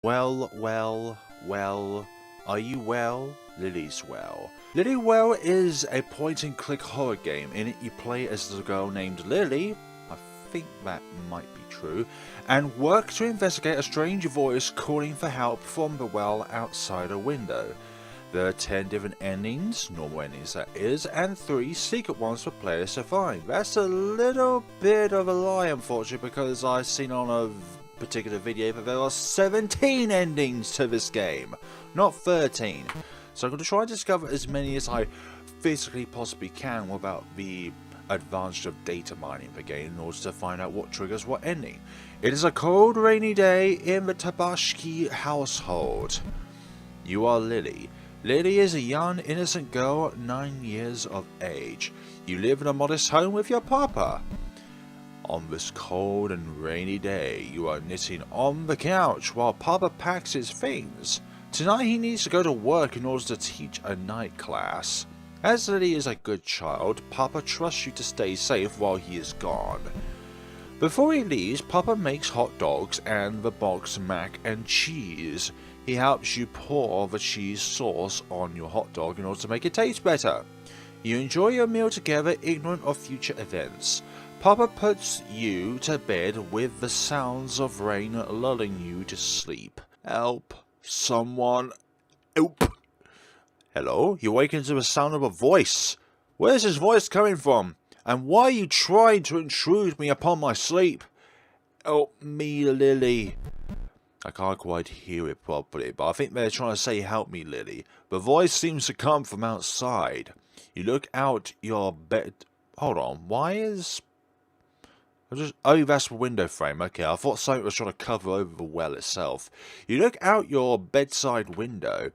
Well, are you well? Lily's well. Lily Well is a point-and-click horror game. In it you play as a girl named Lily, I think that might be true, and work to investigate a strange voice calling for help from the well outside a window. There are 10 different endings, normal endings that is, and 3 secret ones for players to find. That's a little bit of a lie, unfortunately, because I've seen on a particular video that there are 17 endings to this game, not 13. So I'm going to try and discover as many as I physically possibly can without the advantage of data mining the game in order to find out what triggers what ending. It is a cold, rainy day in the Tabashki household. You are Lily. Lily is a young, innocent girl, 9 years of age. You live in a modest home with your papa. On this cold and rainy day, you are knitting on the couch while Papa packs his things. Tonight he needs to go to work in order to teach a night class. As Lily is a good child, Papa trusts you to stay safe while he is gone. Before he leaves, Papa makes hot dogs and the boxed mac and cheese. He helps you pour the cheese sauce on your hot dog in order to make it taste better. You enjoy your meal together, ignorant of future events. Papa puts you to bed with the sounds of rain lulling you to sleep. Help. Someone. Help. Hello? You awaken to the sound of a voice. Where's this voice coming from? And why are you trying to intrude me upon my sleep? Help me, Lily. I can't quite hear it properly, but I think they're trying to say help me, Lily. The voice seems to come from outside. You look out your bed. Hold on, why is... Oh, that's the window frame. Okay, I thought something was trying to cover over the well itself. You look out your bedside window.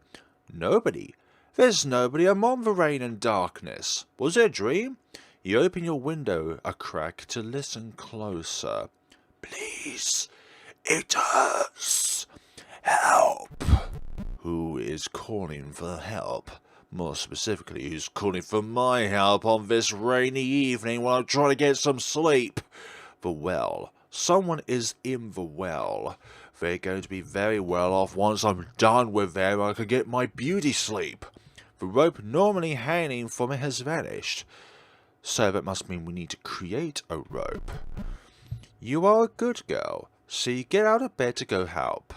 Nobody. There's nobody among the rain and darkness. Was it a dream? You open your window a crack to listen closer. Please. It hurts. Help. Who is calling for help? More specifically, who's calling for my help on this rainy evening while I'm trying to get some sleep? The well. Someone is in the well. They're going to be very well off once I'm done with them and I can get my beauty sleep. The rope normally hanging from it has vanished. So that must mean we need to create a rope. You are a good girl, so you get out of bed to go help.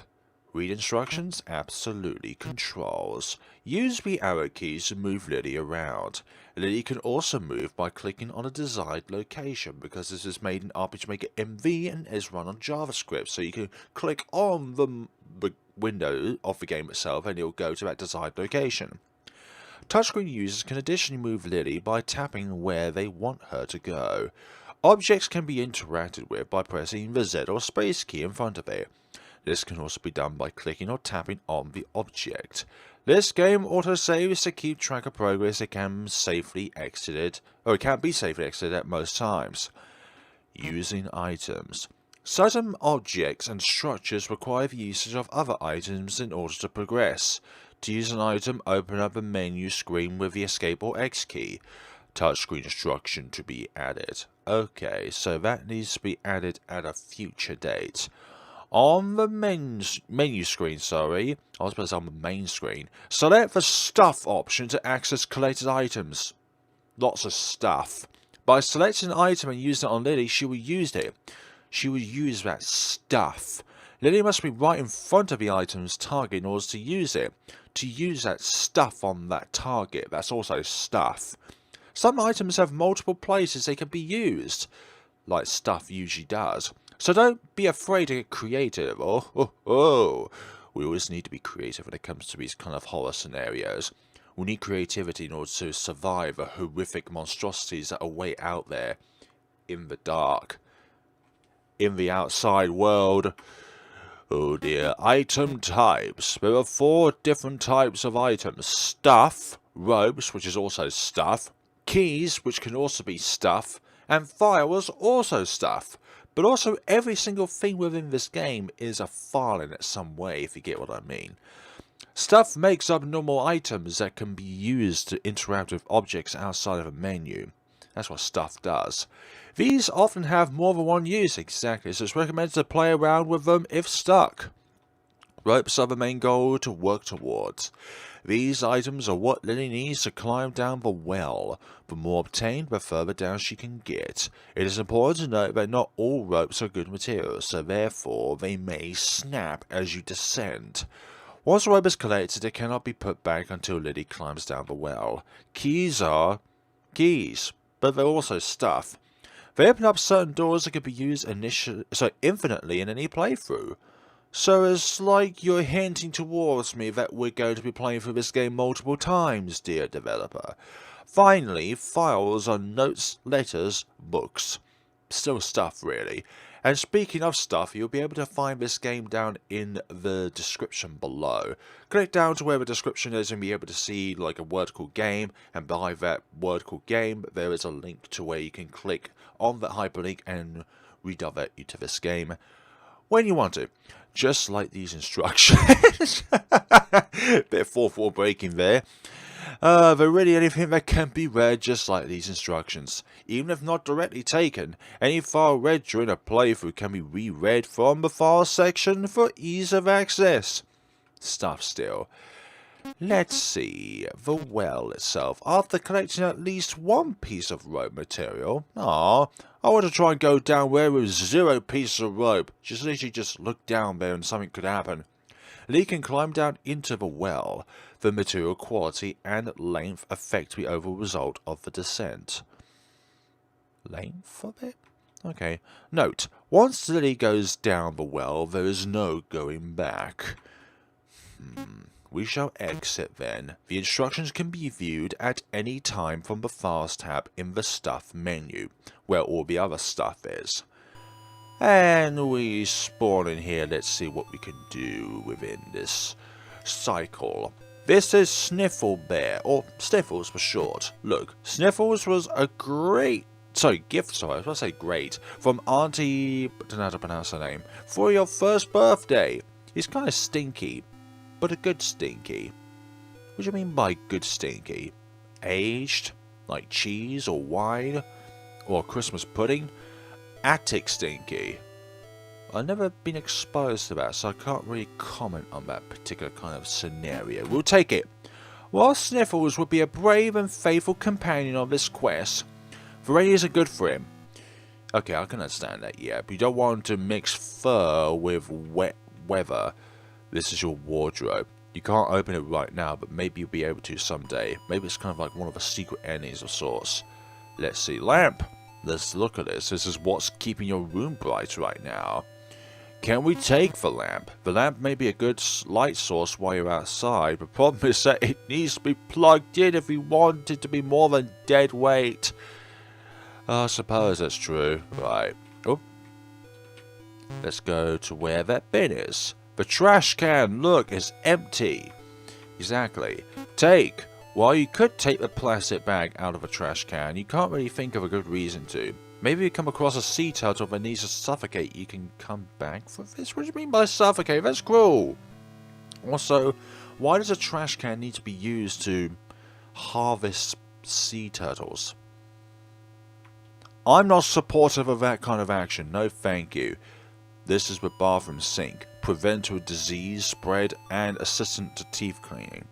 Read instructions? Absolutely. Controls. Use the arrow keys to move Lily around. Lily can also move by clicking on a desired location because this is made in RPG Maker MV and is run on JavaScript. So you can click on the window of the game itself and it'll go to that desired location. Touchscreen users can additionally move Lily by tapping where they want her to go. Objects can be interacted with by pressing the Z or space key in front of it. This can also be done by clicking or tapping on the object. This game autosaves to keep track of progress. It can be safely exited at most times. Using items. Certain objects and structures require the usage of other items in order to progress. To use an item, open up the menu screen with the escape or X key. Touchscreen instruction to be added. Okay, so that needs to be added at a future date. On the menu screen, I was supposed to say on the main screen, select the stuff option to access collected items. Lots of stuff. By selecting an item and using it on Lily, she will use it. She will use that stuff. Lily must be right in front of the item's target in order to use it. To use that stuff on that target, that's also stuff. Some items have multiple places they can be used, like stuff usually does. So don't be afraid to get creative. We always need to be creative when it comes to these kind of horror scenarios. We need creativity in order to survive the horrific monstrosities that await out there in the dark, in the outside world. Oh dear. Item types. There are 4 different types of items. Stuff, ropes, which is also stuff, keys, which can also be stuff, and fire was also stuff. But also every single thing within this game is a file in it some way, if you get what I mean. Stuff makes up normal items that can be used to interact with objects outside of a menu. That's what stuff does. These often have more than one use, exactly, so it's recommended to play around with them if stuck. Ropes are the main goal to work towards. These items are what Lily needs to climb down the well. The more obtained, the further down she can get. It is important to note that not all ropes are good materials, so therefore they may snap as you descend. Once a rope is collected, it cannot be put back until Lily climbs down the well. Keys are keys, but they're also stuff. They open up certain doors that can be used infinitely in any playthrough. So it's like you're hinting towards me that we're going to be playing through this game multiple times, dear developer. Finally, files are notes, letters, books. Still stuff, really. And speaking of stuff, you'll be able to find this game down in the description below. Click down to where the description is and be able to see like a word called game, and by that word called game, there is a link to where you can click on that hyperlink and redirect you to this game when you want to. Just like these instructions. Bit of fourth wall breaking there. There really anything that can be read just like these instructions. Even if not directly taken, any file read during a playthrough can be reread from the file section for ease of access. Stuff still. Let's see, the well itself. After collecting at least one piece of rope material, I want to try and go down where with 0 pieces of rope. Literally just look down there and something could happen. Lee can climb down into the well. The material quality and length affect the overall result of the descent. Length of it? Okay. Note, once Lily goes down the well, there is no going back. We shall exit then. The instructions can be viewed at any time from the Files tab in the Stuff menu, where all the other stuff is. And we spawn in here. Let's see what we can do within this cycle. This is Sniffle Bear, or Sniffles for short. Look, Sniffles was a gift, I was going to say great, from Auntie, I don't know how to pronounce her name, for your first birthday. He's kind of stinky, but a good stinky. What do you mean by good stinky? Aged? Like cheese or wine? Or Christmas pudding? Attic stinky. I've never been exposed to that, so I can't really comment on that particular kind of scenario. We'll take it. While Sniffles would be a brave and faithful companion on this quest, varieties are good for him. Okay, I can understand that, yeah, but you don't want to mix fur with wet weather. This is your wardrobe. You can't open it right now, but maybe you'll be able to someday. Maybe it's kind of like one of the secret endings of sorts. Let's see. Lamp. Let's look at this. This is what's keeping your room bright right now. Can we take the lamp? The lamp may be a good light source while you're outside. The problem is that it needs to be plugged in if we want it to be more than dead weight. I suppose that's true. Right. Oh. Let's go to where that bin is. The trash can, look, is empty. Exactly. Take. While you could take the plastic bag out of a trash can, you can't really think of a good reason to. Maybe you come across a sea turtle that needs to suffocate, you can come back for this? What do you mean by suffocate? That's cruel. Also, why does a trash can need to be used to harvest sea turtles? I'm not supportive of that kind of action. No thank you. This is the bathroom sink. Preventer of disease spread and assistant to teeth cleaning.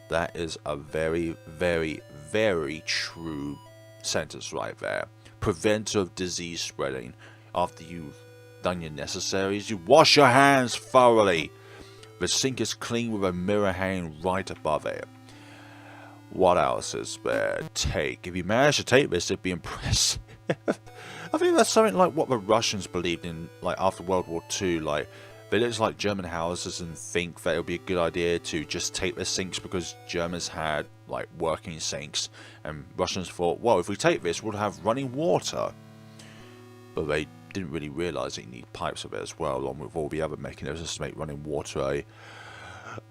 That is a very, very, very true sentence right there. Preventer of disease spreading. After you've done your necessaries, you wash your hands thoroughly. The sink is clean with a mirror hanging right above it. What else is there? Take. If you manage to take this, it'd be impressive. I think that's something like what the Russians believed in, like after World War II. Like they looked like German houses and think that it would be a good idea to just take their sinks because Germans had like working sinks, and Russians thought, well, if we take this, we'll have running water. But they didn't really realise that you need pipes of it as well, along with all the other mechanisms to make running water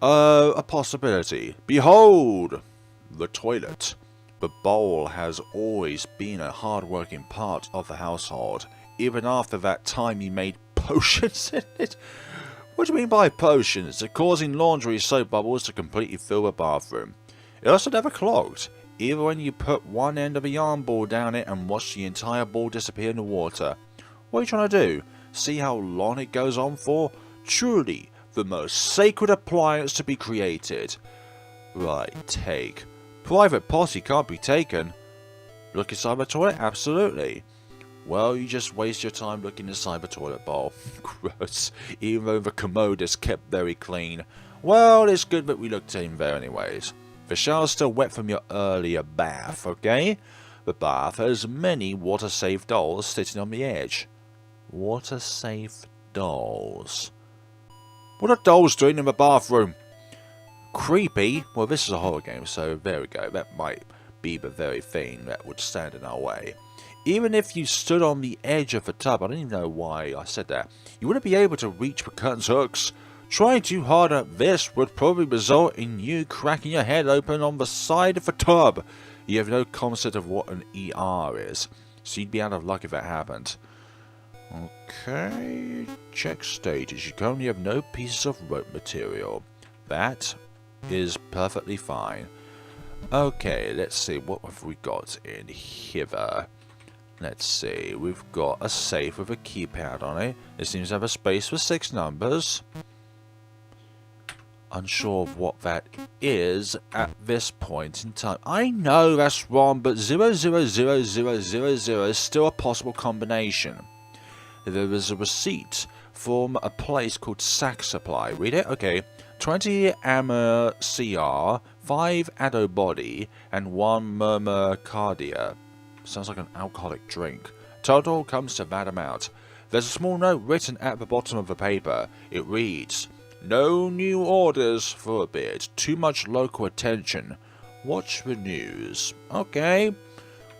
a possibility. Behold, the toilet. The bowl has always been a hard-working part of the household, even after that time you made potions in it. What do you mean by potions? It's causing laundry soap bubbles to completely fill the bathroom. It also never clogged, even when you put one end of a yarn ball down it and watch the entire ball disappear in the water. What are you trying to do? See how long it goes on for? Truly, the most sacred appliance to be created. Right, take. Private posse can't be taken. Look inside my toilet? Absolutely. Well, you just waste your time looking inside the toilet bowl. Gross. Even though the commode is kept very clean. Well, it's good that we looked in there anyways. The shower's still wet from your earlier bath, okay? The bath has many water-safe dolls sitting on the edge. Water-safe dolls. What are dolls doing in the bathroom? Creepy. Well, this is a horror game, so there we go. That might be the very thing that would stand in our way. Even if you stood on the edge of the tub, I don't even know why I said that, you wouldn't be able to reach the curtain's hooks. Trying too hard at this would probably result in you cracking your head open on the side of the tub. You have no concept of what an ER is, so you'd be out of luck if that happened. Okay, check status. You currently have no pieces of rope material. That is perfectly fine. Okay, let's see, what have we got in here? Let's see, we've got a safe with a keypad on it. It seems to have a space for 6 numbers. Unsure of what that is at this point in time. I know that's wrong, but 000000 is still a possible combination. There is a receipt from a place called Sac Supply. Read it? Okay. 20 Ammer CR, 5 Addo Body, and 1 Murmur Cardia. Sounds like an alcoholic drink. Total comes to that amount. There's a small note written at the bottom of the paper. It reads, "No new orders for a bit. Too much local attention. Watch the news." Okay.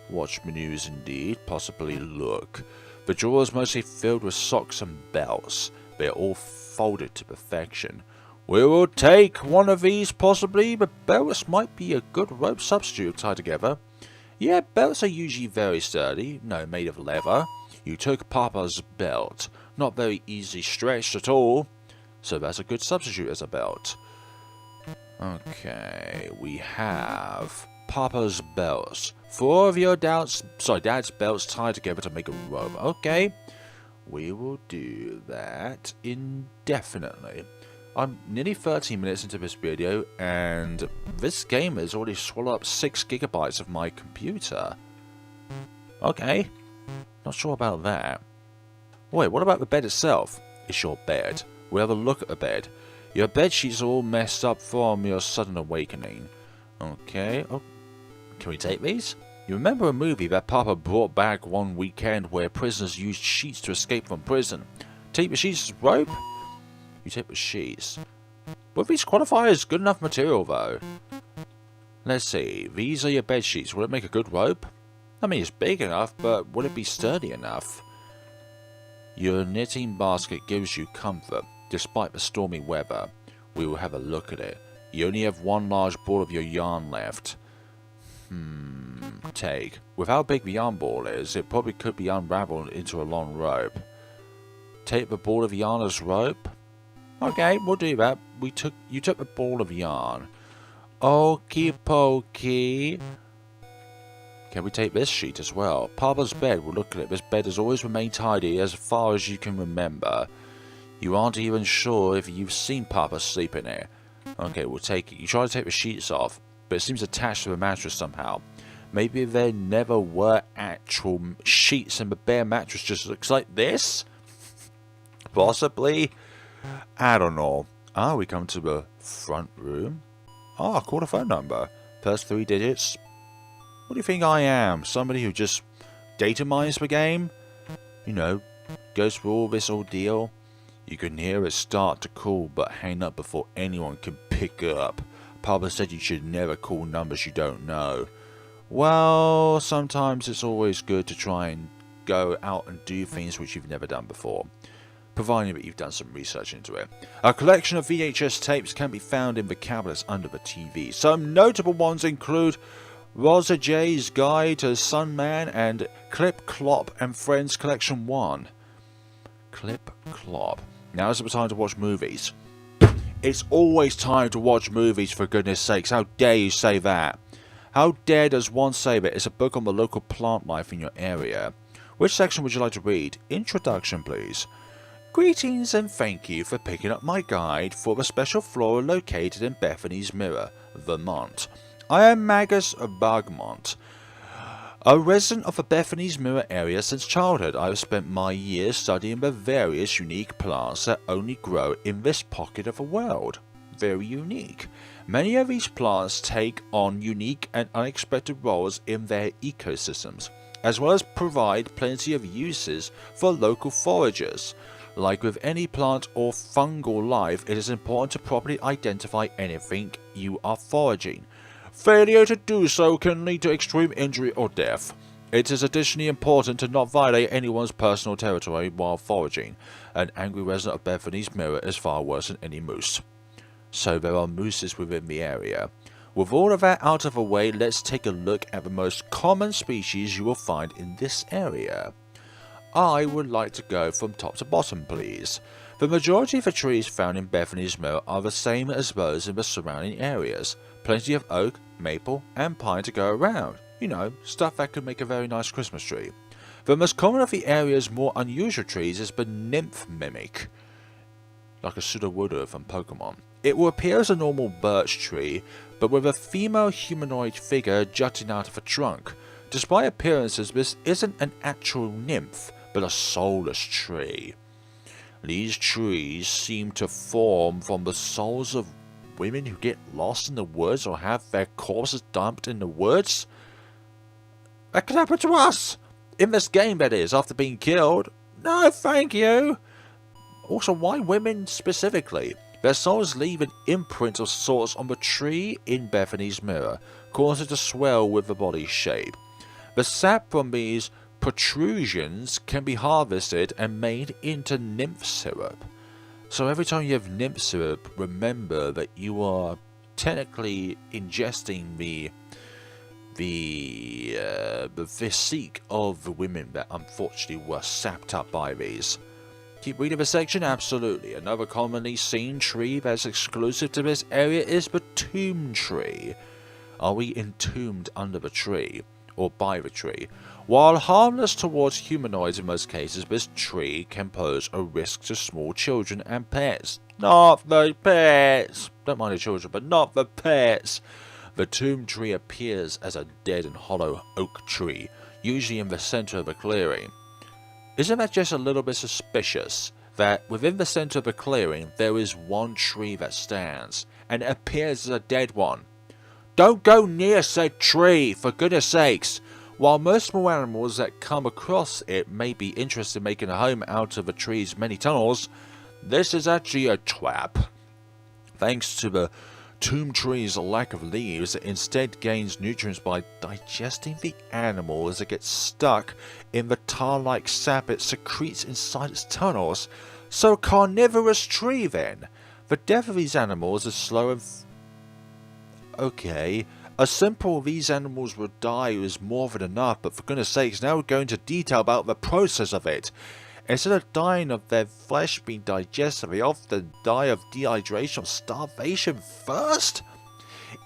Watch the news indeed. Possibly look. The drawer is mostly filled with socks and belts. They're all folded to perfection. We will take one of these possibly, but belts might be a good rope substitute tied together. Yeah, belts are usually very sturdy, made of leather. You took Papa's belt, not very easily stretched at all, so that's a good substitute as a belt. Okay, we have Papa's belts. 4 of your Dad's belts tied together to make a rope. Okay, we will do that indefinitely. I'm nearly 13 minutes into this video, and this game has already swallowed up 6 gigabytes of my computer. Okay, not sure about that. Wait, what about the bed itself? It's your bed. We'll have a look at the bed. Your bed sheets are all messed up from your sudden awakening. Okay, oh, can we take these? You remember a movie that Papa brought back one weekend where prisoners used sheets to escape from prison? Take the sheets as rope? You take the sheets. Would these qualify as good enough material though? Let's see, these are your bed sheets. Will it make a good rope? I mean, it's big enough, but will it be sturdy enough? Your knitting basket gives you comfort, despite the stormy weather. We will have a look at it. You only have 1 large ball of your yarn left. Take. With how big the yarn ball is, it probably could be unraveled into a long rope. Take the ball of yarn as rope? Okay, we'll do that. You took the ball of yarn. Okie pokey. Can we take this sheet as well? Papa's bed, we'll look at it. This bed has always remained tidy as far as you can remember. You aren't even sure if you've seen Papa sleep in it. Okay, we'll take it. You try to take the sheets off, but it seems attached to the mattress somehow. Maybe there never were actual sheets and the bare mattress just looks like this? Possibly. I don't know. We come to the front room. I called a phone number. First 3 digits. What do you think I am? Somebody who just data mines the game? You know, goes through all this ordeal? You can hear it start to call but hang up before anyone can pick up. Papa said you should never call numbers you don't know. Well, sometimes it's always good to try and go out and do things which you've never done before, providing that you've done some research into it. A collection of VHS tapes can be found in the cabinets under the TV. Some notable ones include Rosa J's Guide to Sunman and Clip Clop and Friends Collection 1. Clip Clop. Now is the time to watch movies. It's always time to watch movies, for goodness sakes. How dare you say that? How dare does one say that? It's a book on the local plant life in your area. Which section would you like to read? Introduction, please. Greetings and thank you for picking up my guide for a special flora located in Bethany's Mirror, Vermont. I am Magus Bergmont, a resident of the Bethany's Mirror area since childhood. I have spent my years studying the various unique plants that only grow in this pocket of the world. Very unique. Many of these plants take on unique and unexpected roles in their ecosystems, as well as provide plenty of uses for local foragers. Like with any plant or fungal life, it is important to properly identify anything you are foraging. Failure to do so can lead to extreme injury or death. It is additionally important to not violate anyone's personal territory while foraging. An angry resident of Bethany's Mirror is far worse than any moose. So there are mooses within the area. With all of that out of the way, let's take a look at the most common species you will find in this area. I would like to go from top to bottom, please. The majority of the trees found in Bethany's Mirror are the same as those in the surrounding areas. Plenty of oak, maple and pine to go around. You know, stuff that could make a very nice Christmas tree. The most common of the area's more unusual trees is the nymph mimic, like a Sudowoodo from Pokemon. It will appear as a normal birch tree, but with a female humanoid figure jutting out of the trunk. Despite appearances, this isn't an actual nymph, but a soulless tree. These trees seem to form from the souls of women who get lost in the woods or have their corpses dumped in the woods. That could happen to us! In this game, that is, after being killed. No, thank you! Also, why women specifically? Their souls leave an imprint of sorts on the tree in Bethany's Mirror, causing it to swell with the body's shape. The sap from these protrusions can be harvested and made into nymph syrup. So every time you have nymph syrup, remember that you are technically ingesting the physique of the women that unfortunately were sapped up by these. Keep reading the section? Absolutely. Another commonly seen tree that's exclusive to this area is the tomb tree. Are we entombed under the tree? Or by the tree? While harmless towards humanoids in most cases, this tree can pose a risk to small children and pets. Not the pets! Don't mind the children, but not the pets! The tomb tree appears as a dead and hollow oak tree, usually in the center of a clearing. Isn't that just a little bit suspicious, that within the center of a clearing there is one tree that stands, and it appears as a dead one? Don't go near said tree, for goodness sakes! While most small animals that come across it may be interested in making a home out of the tree's many tunnels, this is actually a trap. Thanks to the tomb tree's lack of leaves, it instead gains nutrients by digesting the animal as it gets stuck in the tar-like sap it secretes inside its tunnels. So a carnivorous tree then. The death of these animals is slow and okay. A simple "these animals will die" is more than enough, but for goodness sakes, now we're going into detail about the process of it. Instead of dying of their flesh being digested, they often die of dehydration or starvation first.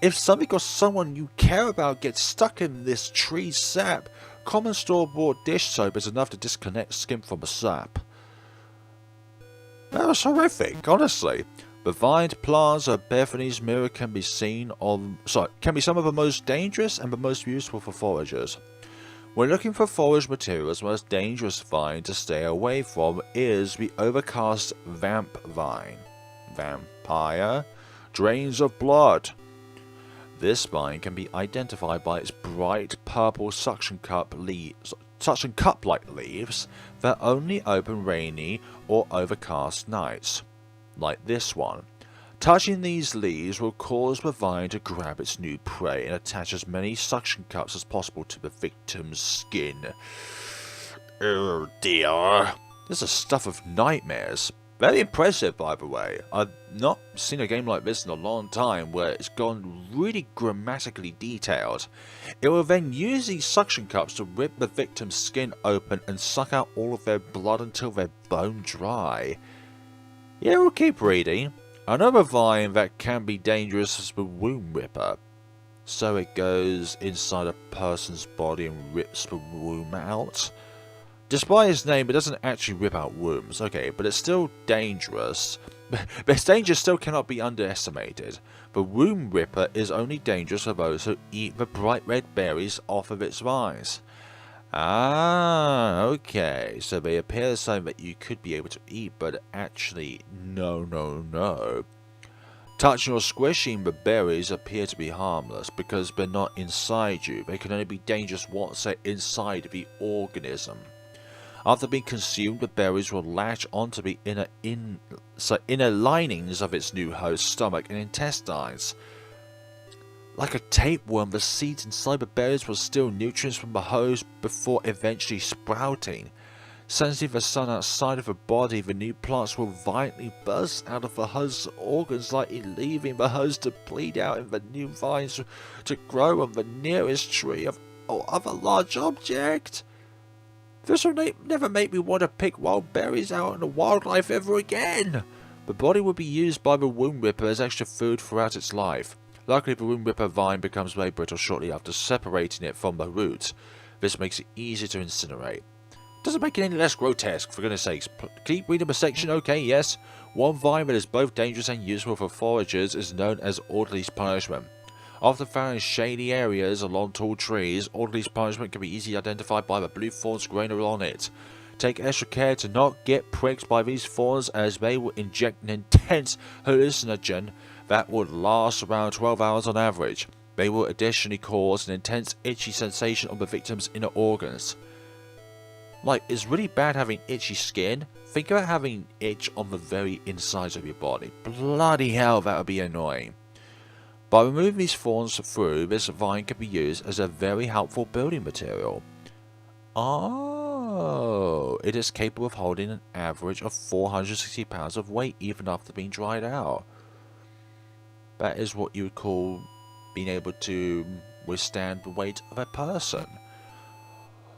If something or someone you care about gets stuck in this tree's sap, common store-bought dish soap is enough to disconnect skin from the sap. That was horrific, honestly. The vine plants of Bethany's Mirror can be some of the most dangerous and the most useful for foragers. When looking for forage materials, the most dangerous vine to stay away from is the overcast vamp vine. Vampire drains of blood. This vine can be identified by its bright purple suction cup-like leaves that only open rainy or overcast nights. Like this one. Touching these leaves will cause the vine to grab its new prey and attach as many suction cups as possible to the victim's skin. Oh dear. This is stuff of nightmares. Very impressive, by the way. I've not seen a game like this in a long time where it's gone really grammatically detailed. It will then use these suction cups to rip the victim's skin open and suck out all of their blood until they're bone dry. Yeah, we'll keep reading. Another vine that can be dangerous is the womb ripper. So it goes inside a person's body and rips the womb out. Despite its name, it doesn't actually rip out wombs, okay, but it's still dangerous. But its danger still cannot be underestimated. The womb ripper is only dangerous for those who eat the bright red berries off of its vines. Ah, okay, so they appear as something that you could be able to eat, but actually, no. Touching or squishing the berries appear to be harmless because they're not inside you. They can only be dangerous once they're inside the organism. After being consumed, the berries will latch onto the inner linings of its new host's stomach and intestines. Like a tapeworm, the seeds inside the berries will steal nutrients from the host before eventually sprouting. Sensing the sun outside of the body, the new plants will violently burst out of the host's organs, likely leaving the host to bleed out in the new vines to grow on the nearest tree or other large object. This will never make me want to pick wild berries out in the wildlife ever again. The body will be used by the womb ripper as extra food throughout its life. Luckily, the womb ripper vine becomes very brittle shortly after separating it from the roots. This makes it easy to incinerate. Doesn't make it any less grotesque, for goodness sakes. Keep reading the section, okay, yes. One vine that is both dangerous and useful for foragers is known as orderly's punishment. Often found in shady areas along tall trees, orderly's punishment can be easily identified by the blue thorns growing along it. Take extra care to not get pricked by these thorns, as they will inject an intense hallucinogen that would last around 12 hours on average. They will additionally cause an intense itchy sensation on the victim's inner organs. Like, it's really bad having itchy skin. Think about having itch on the very insides of your body. Bloody hell, that would be annoying. By removing these thorns through, this vine can be used as a very helpful building material. Oh, it is capable of holding an average of 460 pounds of weight even after being dried out. That is what you would call being able to withstand the weight of a person.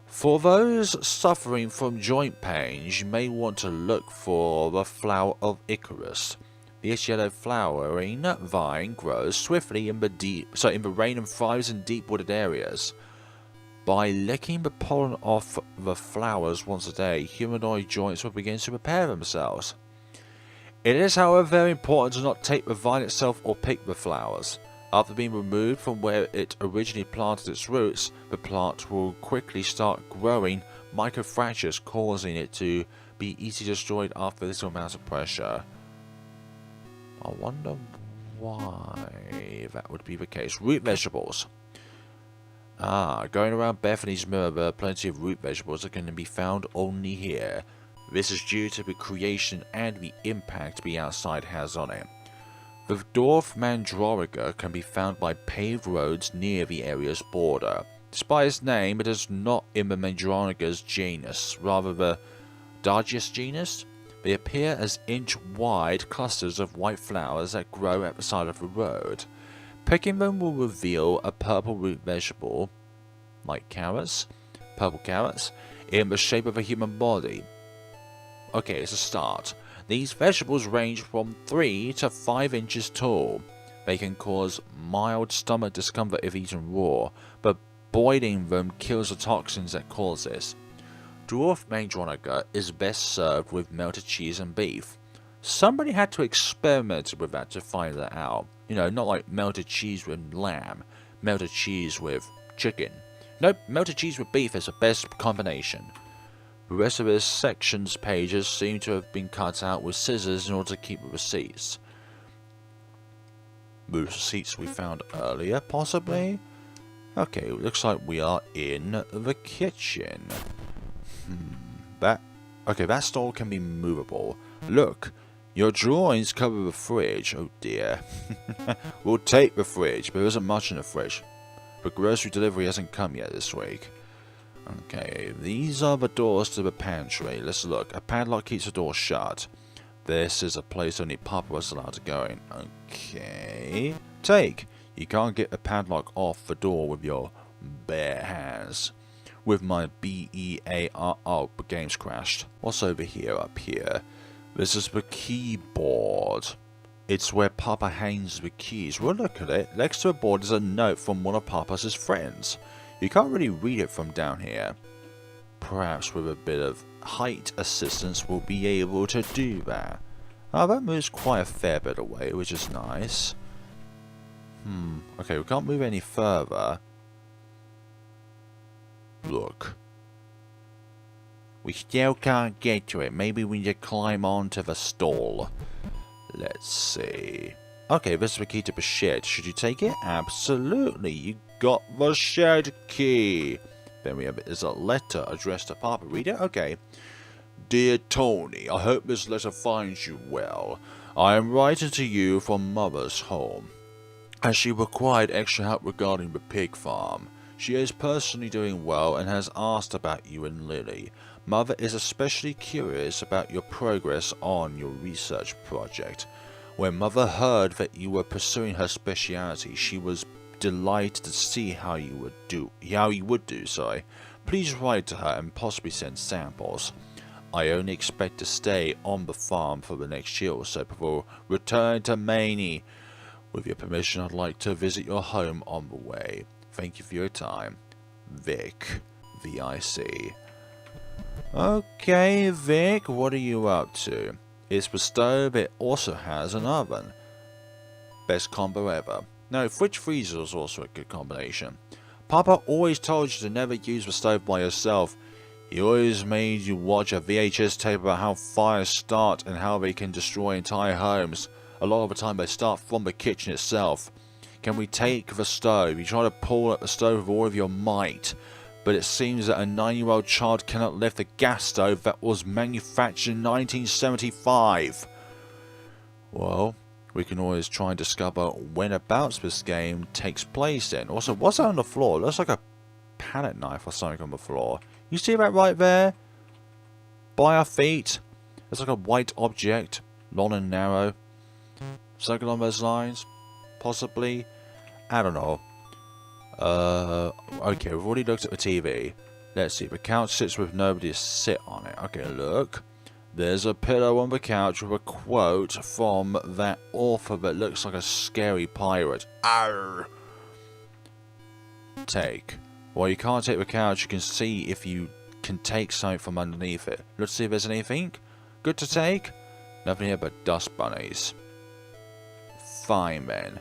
For those suffering from joint pains, you may want to look for the flower of Icarus. This yellow flowering vine grows swiftly in the rain and thrives in deep wooded areas. By licking the pollen off the flowers once a day, humanoid joints will begin to repair themselves. It is, however, very important to not take the vine itself or pick the flowers. After being removed from where it originally planted its roots, the plant will quickly start growing microfractures, causing it to be easily destroyed after little amounts of pressure. I wonder why that would be the case. Root vegetables. Going around Bethany's mirror, there are plenty of root vegetables that can be found only here. This is due to the creation and the impact the outside has on it. The dwarf mandrorica can be found by paved roads near the area's border. Despite its name, it is not in the mandrorica's genus, rather the Dargius genus. They appear as inch-wide clusters of white flowers that grow at the side of the road. Picking them will reveal a purple root vegetable, like carrots, purple carrots, in the shape of a human body. Okay, it's a start. These vegetables range from 3 to 5 inches tall. They can cause mild stomach discomfort if eaten raw, but boiling them kills the toxins that cause this. Dwarf mandrorica is best served with melted cheese and beef. Somebody had to experiment with that to find that out. You know, not like melted cheese with lamb, melted cheese with chicken. Nope, melted cheese with beef is the best combination. The rest of this section's pages seem to have been cut out with scissors in order to keep the receipts. The receipts we found earlier, possibly? Okay, looks like we are in the kitchen. That stall can be movable. Look, your drawings cover the fridge. Oh dear. We'll take the fridge, but there isn't much in the fridge. The grocery delivery hasn't come yet this week. Okay, these are the doors to the pantry. Let's look. A padlock keeps the door shut. This is a place only Papa was allowed to go in. Okay. Take. You can't get the padlock off the door with your bare hands. With my B-E-A-R... Oh, the game's crashed. What's over here, up here? This is the keyboard. It's where Papa hangs the keys. Well, look at it. Next to the board is a note from one of Papa's friends. You can't really read it from down here. perhaps with a bit of height assistance we'll be able to do that. Oh, that moves quite a fair bit away, which is nice. Okay, we can't move any further. Look. We still can't get to it. Maybe we need to climb onto the stall. Let's see. Okay, this is the key to the shed. Should you take it? Absolutely. You got the shed key. Then we have is a letter addressed to Papa. Read it? Okay. Dear Tony, I hope this letter finds you well. I am writing to you from Mother's home, as she required extra help regarding the pig farm. She is personally doing well and has asked about you and Lily. Mother is especially curious about your progress on your research project. When Mother heard that you were pursuing her speciality, she was delighted to see how you would do. Please write to her and possibly send samples. I only expect to stay on the farm for the next year or so before returning to Maine. With your permission, I'd like to visit your home on the way. Thank you for your time. Vic. V-I-C. Okay, Vic, what are you up to? It's the stove, it also has an oven. Best combo ever. No, fridge freezer is also a good combination. Papa always told you to never use the stove by yourself. He always made you watch a VHS tape about how fires start and how they can destroy entire homes. A lot of the time they start from the kitchen itself. Can we take the stove? You try to pull at the stove with all of your might, but it seems that a 9-year-old child cannot lift a gas stove that was manufactured in 1975. Well, we can always try and discover whenabouts this game takes place in. Also, what's that on the floor? It looks like a palette knife or something on the floor. You see that right there? By our feet? It's like a white object, long and narrow. Something along those lines? Possibly? I don't know. Okay, we've already looked at the TV. Let's see, the couch sits with nobody to sit on it. Okay, look. There's a pillow on the couch with a quote from that author that looks like a scary pirate. Arr! Take. Well, you can't take the couch, you can see if you can take something from underneath it. Let's see if there's anything. Good to take? Nothing here but dust bunnies. Fine then.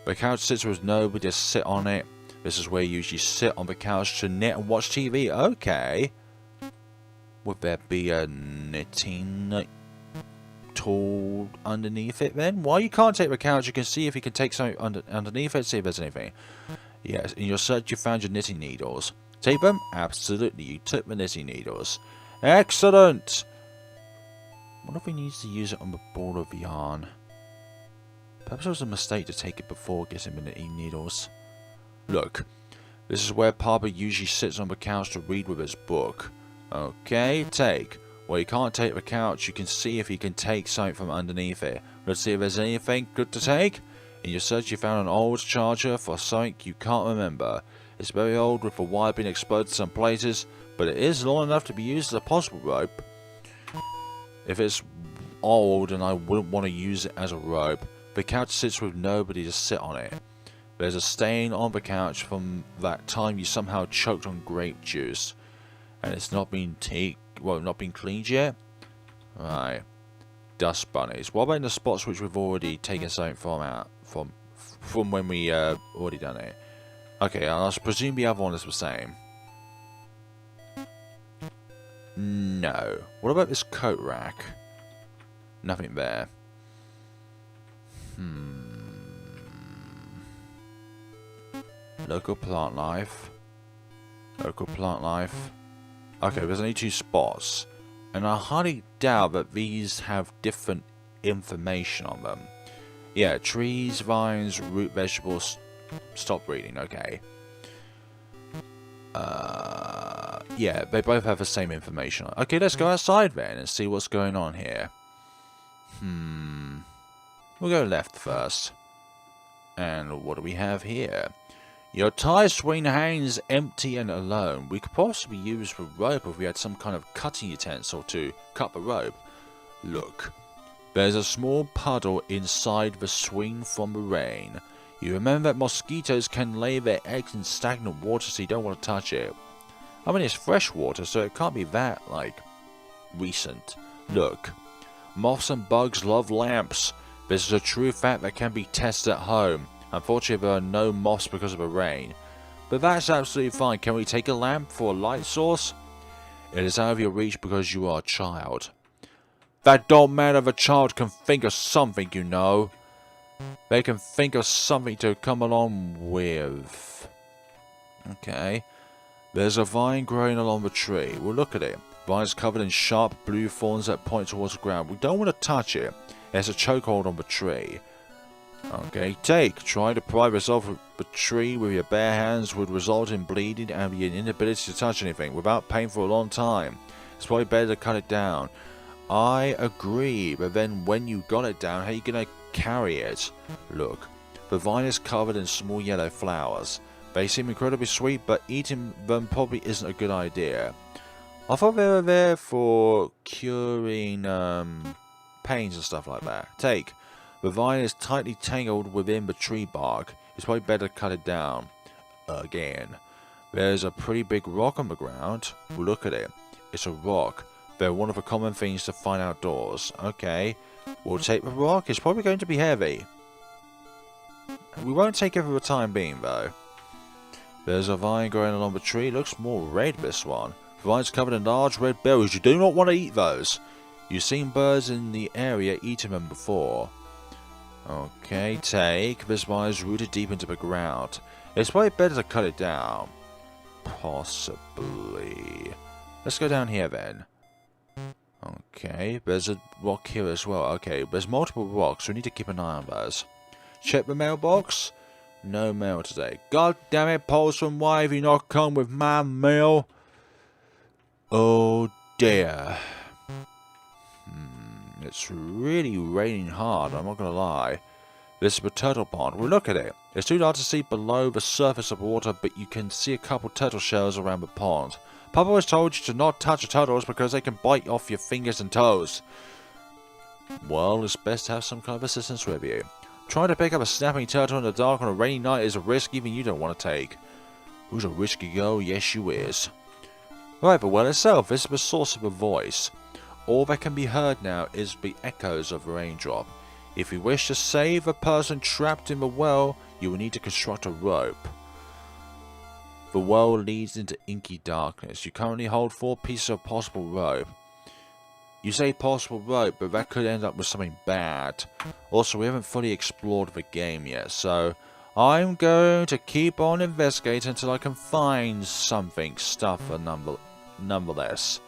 The couch sits with nobody to sit on it. This is where you usually sit on the couch to knit and watch TV. Okay. Would there be a knitting tool underneath it then? Well, you can't take the couch. You can see if you can take something underneath it. See if there's anything. Yes, in your search you found your knitting needles. Take them? Absolutely, you took the knitting needles. Excellent! What if we need to use it on the ball of yarn? Perhaps it was a mistake to take it before getting the knitting needles. Look, this is where Papa usually sits on the couch to read with his book. Okay, take. Well, you can't take the couch, you can see if you can take something from underneath it. Let's see if there's anything good to take. In your search you found an old charger for something you can't remember. It's very old with the wire being exposed in some places, but it is long enough to be used as a possible rope. If it's old and I wouldn't want to use it as a rope, the couch sits with nobody to sit on it. There's a stain on the couch from that time you somehow choked on grape juice. And it's not been not been cleaned yet? Right. Dust bunnies. What about the spots which we've already taken something from when we already done it? Okay, I presume the other one is the same. No. What about this coat rack? Nothing there. Local plant life. Local plant life. Okay, there's only 2 spots. And I highly doubt that these have different information on them. Yeah, trees, vines, root vegetables. Stop reading, okay. Yeah, they both have the same information. Okay, let's go outside then and see what's going on here. We'll go left first. And what do we have here? Your tie swing hangs empty and alone. We could possibly use the rope if we had some kind of cutting utensil to cut the rope. Look, there's a small puddle inside the swing from the rain. You remember that mosquitoes can lay their eggs in stagnant water, so you don't want to touch it. I mean, it's fresh water, so it can't be that, like, recent. Look. Moths and bugs love lamps. This is a true fact that can be tested at home. Unfortunately, there are no moths because of the rain. But that's absolutely fine. Can we take a lamp for a light source? It is out of your reach because you are a child. That don't matter if a child can think of something, you know. They can think of something to come along with. Okay. There's a vine growing along the tree. Well, look at it. Vine is covered in sharp blue thorns that point towards the ground. We don't want to touch it. There's a chokehold on the tree. Okay, try to pry yourself of the tree with your bare hands would result in bleeding and the inability to touch anything without pain for a long time. It's probably better to cut it down. I agree, but then when you got it down, how are you going to carry it? Look, the vine is covered in small yellow flowers. They seem incredibly sweet, but eating them probably isn't a good idea. I thought they were there for curing pains and stuff like that. The vine is tightly tangled within the tree bark. It's probably better to cut it down. Again. There's a pretty big rock on the ground. Well, look at it. It's a rock. They're one of the common things to find outdoors. Okay. We'll take the rock. It's probably going to be heavy. We won't take it for the time being, though. There's a vine growing along the tree. It looks more red, this one. The vine's covered in large red berries. You do not want to eat those. You've seen birds in the area eating them before. Okay, this vine is rooted deep into the ground. It's probably better to cut it down. Possibly. Let's go down here then. Okay, there's a rock here as well. Okay, there's multiple rocks, so we need to keep an eye on those. Check the mailbox. No mail today. God damn it, Postman, why have you not come with my mail? Oh dear. It's really raining hard, I'm not gonna lie. This is the turtle pond. Well, look at it. It's too dark to see below the surface of the water, but you can see a couple turtle shells around the pond. Papa always told you to not touch the turtles because they can bite off your fingers and toes. Well, it's best to have some kind of assistance with you. Trying to pick up a snapping turtle in the dark on a rainy night is a risk even you don't want to take. Who's a risky girl? Yes, you is. Right, the well itself is the source of the voice. All that can be heard now is the echoes of the raindrop. If you wish to save a person trapped in the well, you will need to construct a rope. The well leads into inky darkness. You currently hold 4 pieces of possible rope. You say possible rope, but that could end up with something bad. Also, we haven't fully explored the game yet, so I'm going to keep on investigating until I can find something, nonetheless.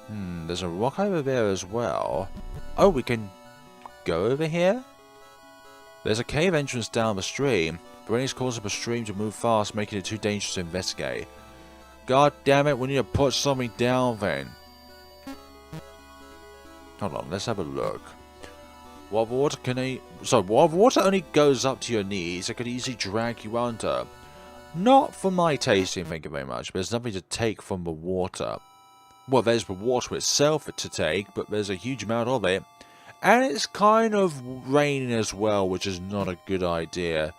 There's a rock over there as well. Oh, we can go over here? There's a cave entrance down the stream. The rain is causing the stream to move fast, making it too dangerous to investigate. God damn it, we need to put something down then. Hold on, let's have a look. While the water only goes up to your knees, it could easily drag you under. Not for my tasting, thank you very much. There's nothing to take from the water. Well, there's the water itself to take, but there's a huge amount of it. And it's kind of raining as well, which is not a good idea.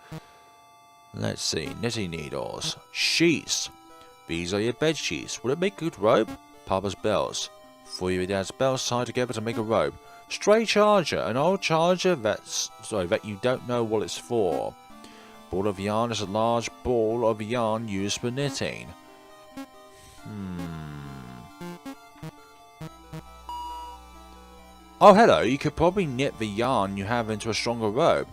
Let's see, knitting needles. Sheets. These are your bed sheets. Will it make good rope? Papa's bells. 4 of your dad's bells tied together to make a rope. Stray charger. An old charger that you don't know what it's for. Ball of yarn is a large ball of yarn used for knitting. Oh, hello, you could probably knit the yarn you have into a stronger rope.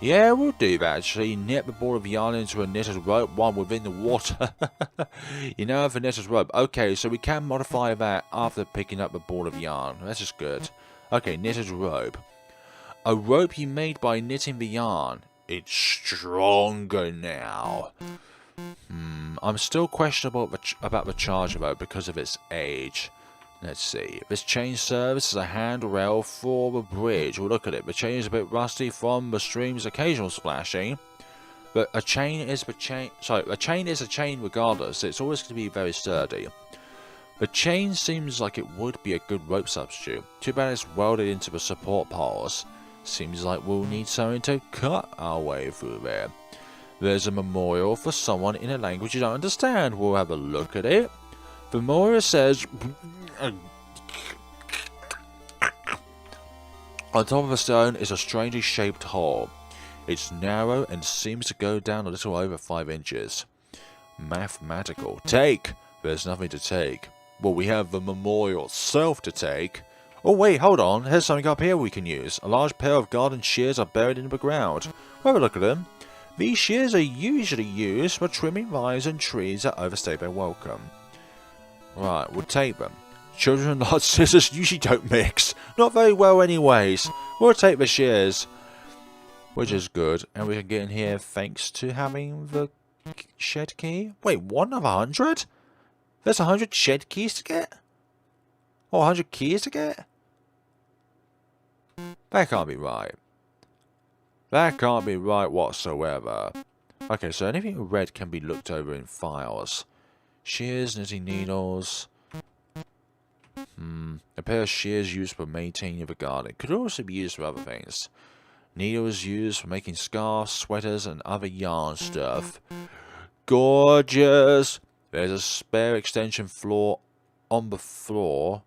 Yeah, we'll do that, actually. Knit the ball of yarn into a knitted rope while within the water. You know, for knitted rope. Okay, so we can modify that after picking up the ball of yarn. That's just good. Okay, knitted rope. A rope you made by knitting the yarn. It's stronger now. I'm still questionable about the charger, though, because of its age. Let's see. This chain serves as a handrail for the bridge. Well, look at it. The chain is a bit rusty from the stream's occasional splashing. But a chain is a chain regardless. It's always going to be very sturdy. The chain seems like it would be a good rope substitute. Too bad it's welded into the support poles. Seems like we'll need something to cut our way through there. There's a memorial for someone in a language you don't understand. We'll have a look at it. The memorial says... On top of the stone is a strangely shaped hole. It's narrow and seems to go down a little over 5 inches. Mathematical. Take! There's nothing to take. Well, we have the memorial itself to take. Oh wait, hold on. There's something up here we can use. A large pair of garden shears are buried in the ground. We'll have a look at them. These shears are usually used for trimming vines and trees that overstay their welcome. Right, we'll take them. Children and large scissors usually don't mix. Not very well anyways. We'll take the shears. Which is good. And we can get in here thanks to having the shed key. Wait, 1 of 100? There's 100 shed keys to get? Or 100 keys to get? That can't be right. That can't be right whatsoever. Okay, so anything red can be looked over in files. Shears, knitting needles. A pair of shears used for maintaining the garden. Could also be used for other things. Needles used for making scarves, sweaters, and other yarn stuff. Gorgeous! There's a spare extension floor on the floor.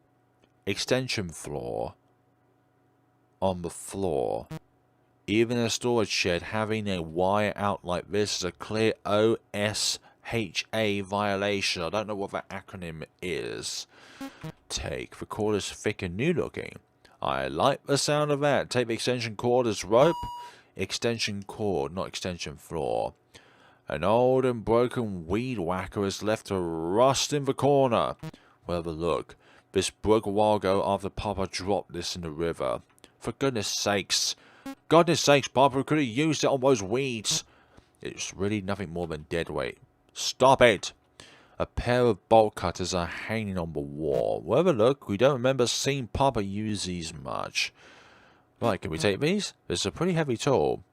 Extension floor on the floor. Even a storage shed having a wire out like this is a clear OSHA violation. I don't know what that acronym is. Take. The cord is thick and new looking. I like the sound of that. Take the extension cord as rope. Extension cord, not extension floor. An old and broken weed whacker is left to rust in the corner. Well, have a look. This broke a while ago after Papa dropped this in the river. For goodness sakes. Goodness sakes, Papa could have used it on those weeds. It's really nothing more than dead weight. Stop it! A pair of bolt cutters are hanging on the wall. Well, have a look. We don't remember seeing Papa use these much. Right, can we take these? It's a pretty heavy tool.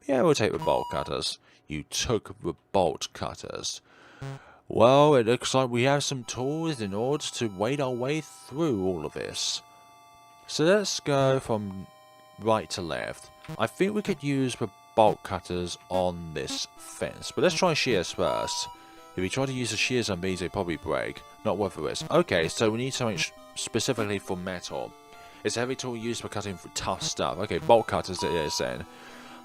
Yeah, we'll take the bolt cutters. You took the bolt cutters. Well, it looks like we have some tools in order to wade our way through all of this. So let's go from right to left. I think we could use the bolt cutters on this fence. But let's try shears first. If we try to use the shears on these, they probably break. Not worth the risk. Okay, so we need something specifically for metal. It's a heavy tool used for cutting through tough stuff. Okay, bolt cutters it is then.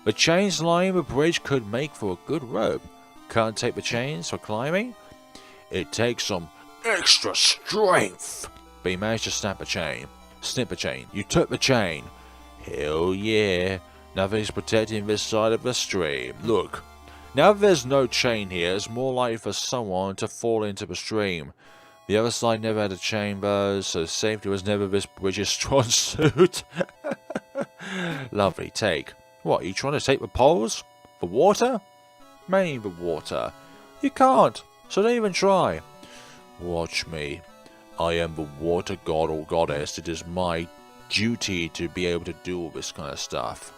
The chains lining the bridge could make for a good rope. Can't take the chains for climbing? It takes some extra strength. But you managed to snap a chain. Snip a chain. You took the chain. Hell yeah. Nothing's protecting this side of the stream. Look. Now that there's no chain here, it's more likely for someone to fall into the stream. The other side never had a chain though, so safety was never this bridge's strong suit. Lovely, take. What, are you trying to take the poles? The water? Mainly the water. You can't, so don't even try. Watch me. I am the water god or goddess. It is my duty to be able to do all this kind of stuff.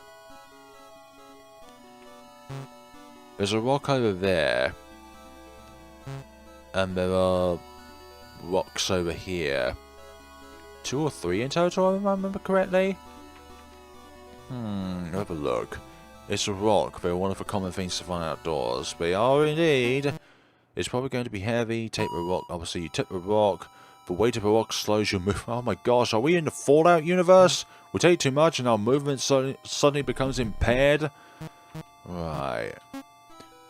There's a rock over there. And there are rocks over here. 2 or 3 in total, if I remember correctly. Have a look. It's a rock. They're one of the common things to find outdoors. They are indeed. It's probably going to be heavy. Take the rock. Obviously, you take the rock. The weight of the rock slows your movement. Oh my gosh, are we in the Fallout universe? We take too much and our movement suddenly becomes impaired? Right.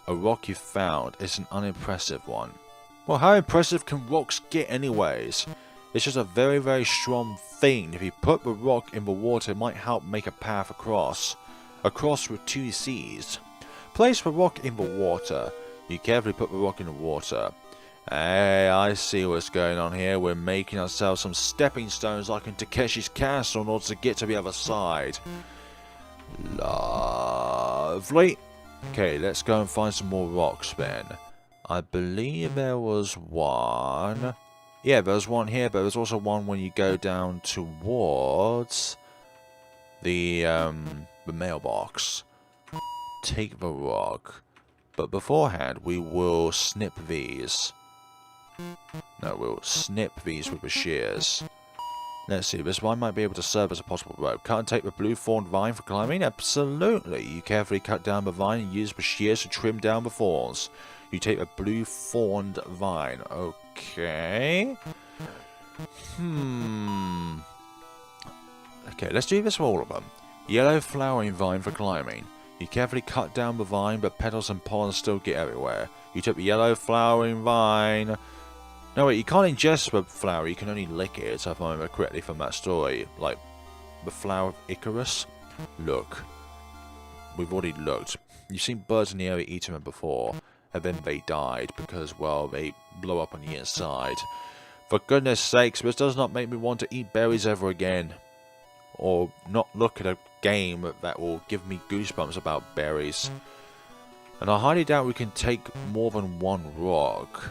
A rock you found. It's an unimpressive one. Well, how impressive can rocks get anyways? It's just a very, very strong thing. If you put the rock in the water, it might help make a path across. Across with 2 seas. Place the rock in the water. You carefully put the rock in the water. Hey, I see what's going on here. We're making ourselves some stepping stones like in Takeshi's castle in order to get to the other side. Lovely. Okay, let's go and find some more rocks then. I believe there was one. Yeah, there was one here, but there's also one when you go down towards the mailbox. Take the rock. But beforehand, we will snip these. No, we'll snip these with the shears. Let's see, this vine might be able to serve as a possible rope. Cut and take the blue thorned vine for climbing? Absolutely. You carefully cut down the vine and use the shears to trim down the thorns. You take the blue thorned vine. Okay. Okay, let's do this for all of them. Yellow flowering vine for climbing. You carefully cut down the vine, but petals and pollen still get everywhere. You took the yellow flowering vine. No, wait, you can't ingest the flower, you can only lick it, if I remember correctly from that story. Like, the flower of Icarus. Look. We've already looked. You've seen birds in the area eating them before, and then they died because, well, they blow up on the inside. For goodness sakes, this does not make me want to eat berries ever again. Or not look at a game that will give me goosebumps about berries. And I highly doubt we can take more than one rock.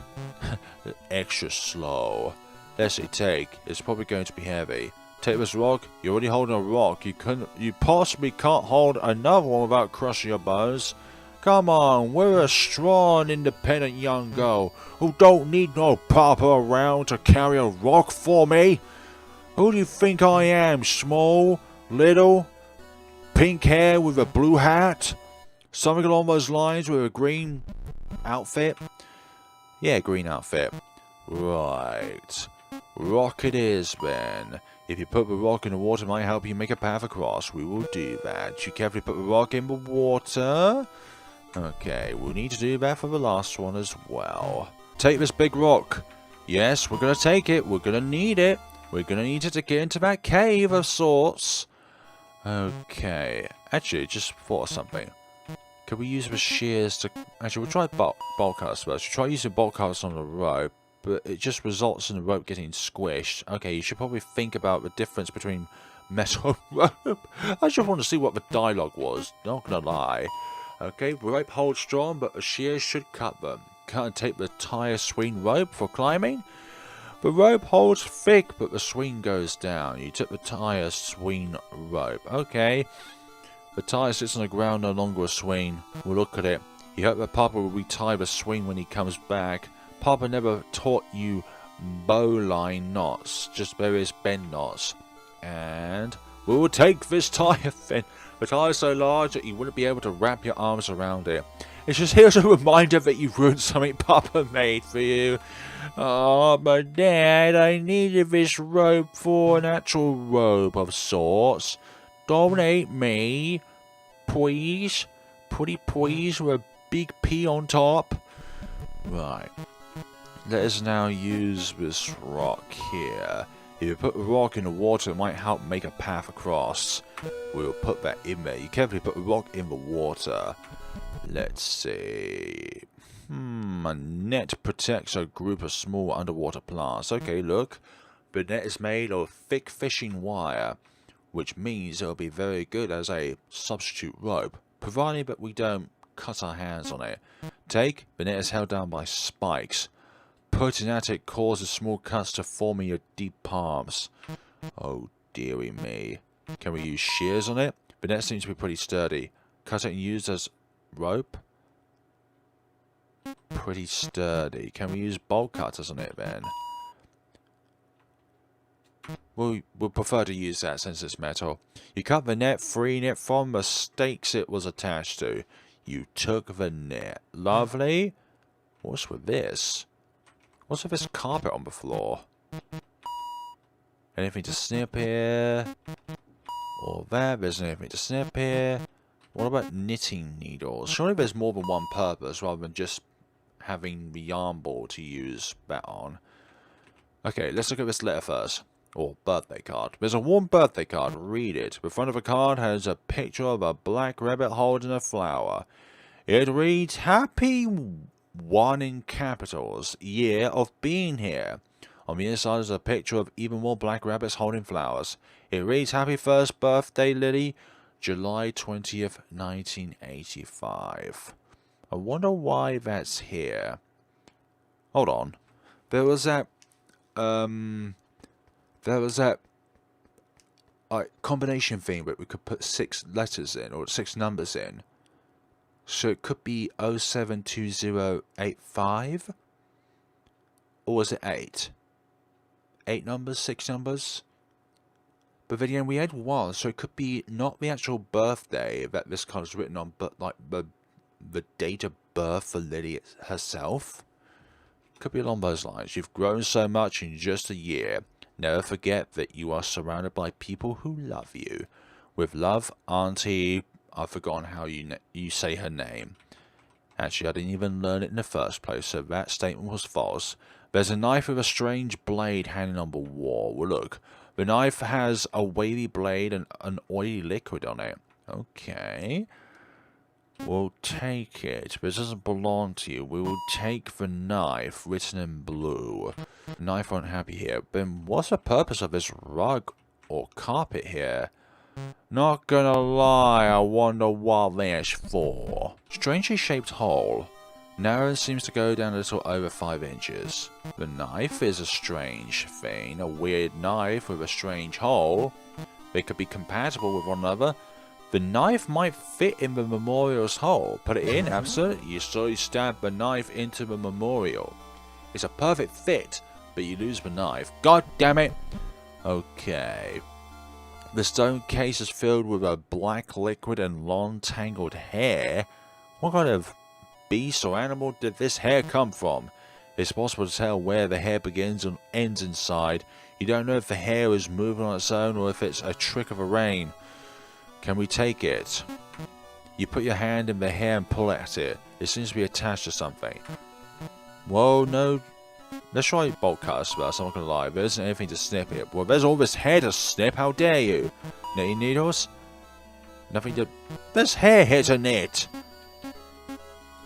Extra slow. Let's say take. It's probably going to be heavy. Take this rock. You're already holding a rock. You possibly can't hold another one without crushing your bones. Come on, we're a strong, independent young girl who don't need no papa around to carry a rock for me. Who do you think I am? Small, little, pink hair with a blue hat? Something along those lines with a green outfit? Yeah, green outfit. Right. Rock it is, then. If you put the rock in the water, it might help you make a path across. We will do that. You carefully put the rock in the water. Okay, we'll need to do that for the last one as well. Take this big rock. Yes, we're going to take it. We're going to need it. We're going to need it to get into that cave of sorts. Okay. Actually, just thought of something. Could we use the shears to... Actually, we'll try bolt cutters first. We'll try using bolt cutters on the rope, but it just results in the rope getting squished. Okay, you should probably think about the difference between metal and rope. I just want to see what the dialogue was, not gonna lie. Okay, rope holds strong, but the shears should cut them. Cut and take the tire swing rope for climbing. The rope holds thick, but the swing goes down. You took the tire swing rope. Okay. The tire sits on the ground, no longer a swing. We'll look at it. You hope that Papa will retie the swing when he comes back. Papa never taught you bowline knots, just various bend knots. And we will take this tire then. The tire is so large that you wouldn't be able to wrap your arms around it. It's just here's a reminder that you've ruined something Papa made for you. Oh, but Dad, I needed this rope for an actual rope of sorts. Don't hate me, please. Pretty please with a big P on top. Right. Let us now use this rock here. If you put the rock in the water, it might help make a path across. We'll put that in there. You carefully put the rock in the water. Let's see. A net protects a group of small underwater plants. Okay, look. The net is made of thick fishing wire, which means it'll be very good as a substitute rope, provided that we don't cut our hands on it. Take, the net is held down by spikes. Putting at it causes small cuts to form in your deep palms. Oh dearie me. Can we use shears on it? The net seems to be pretty sturdy. Cut it and use as rope? Pretty sturdy. Can we use bolt cutters on it then? We'll prefer to use that since it's metal. You cut the net, freeing it from the stakes it was attached to. You took the net. Lovely. What's with this? What's with this carpet on the floor? Anything to snip here? Or that? There's anything to snip here. What about knitting needles? Surely there's more than one purpose rather than just having the yarn ball to use that on. Okay, let's look at this letter first. Or birthday card. There's a warm birthday card. Read it. The front of the card has a picture of a black rabbit holding a flower. It reads, Happy One in capitals, year of being here. On the inside is a picture of even more black rabbits holding flowers. It reads, Happy first birthday, Lily, July 20th, 1985. I wonder why that's here. Hold on. There was that combination thing where we could put 6 letters in, or 6 numbers in. So it could be 072085? Or was it 8? 8 numbers? 6 numbers? But then again, we had one, so it could be not the actual birthday that this card is written on, but like the date of birth for Lily herself. Could be along those lines. You've grown so much in just a year. Never forget that you are surrounded by people who love you. With love, Auntie... I've forgotten how you say her name. Actually, I didn't even learn it in the first place, so that statement was false. There's a knife with a strange blade hanging on the wall. Well, look, the knife has a wavy blade and an oily liquid on it. Okay. We'll take it, but it doesn't belong to you. We will take the knife written in blue. The knife won't have you here. Then what's the purpose of this rug or carpet here? Not gonna lie, I wonder what that's for. Strangely shaped hole. Narrow seems to go down a little over 5 inches. The knife is a strange thing. A weird knife with a strange hole. They could be compatible with one another. The knife might fit in the memorial's hole. Put it in, absolutely. You slowly stab the knife into the memorial. It's a perfect fit, but you lose the knife. God damn it! Okay. The stone case is filled with a black liquid and long tangled hair. What kind of beast or animal did this hair come from? It's possible to tell where the hair begins and ends inside. You don't know if the hair is moving on its own or if it's a trick of a rain. Can we take it? You put your hand in the hair and pull at it. It seems to be attached to something. Whoa, no. Let's try bolt cutters first, I'm not gonna lie. There isn't anything to snip it. Well, there's all this hair to snip, how dare you? Knitting needles? Nothing to... There's hair here to knit!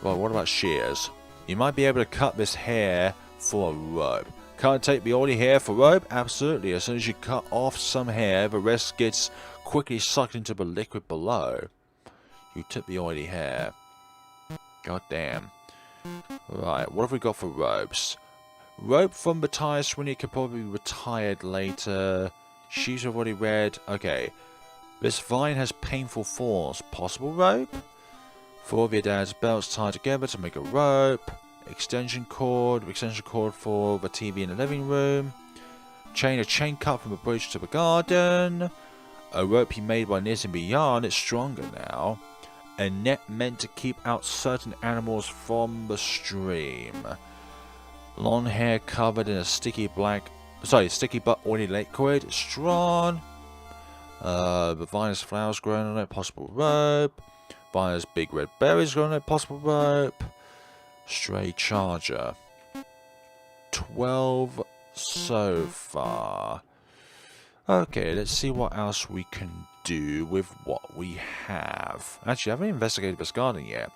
Well, what about shears? You might be able to cut this hair for a rope. Can't take the oily hair for rope? Absolutely. As soon as you cut off some hair, the rest gets quickly sucked into the liquid below. You took the oily hair. God damn. Right, what have we got for ropes? Rope from the tire swing could probably be retired later. Shoes I've already read. Okay. This vine has painful thorns. Possible rope? 4 of your dad's belts tied together to make a rope. Extension cord for the TV in the living room. A chain cut from the bridge to the garden. A rope he made by knitting the yarn. It's stronger now. A net meant to keep out certain animals from the stream. Long hair covered in a sticky but oily liquid. Strawn. The vine has flowers growing on it. Possible rope. Vine has big red berries growing on it. Possible rope. Stray charger. 12 so far. Okay, let's see what else we can do with what we have. Actually, I haven't investigated this garden yet.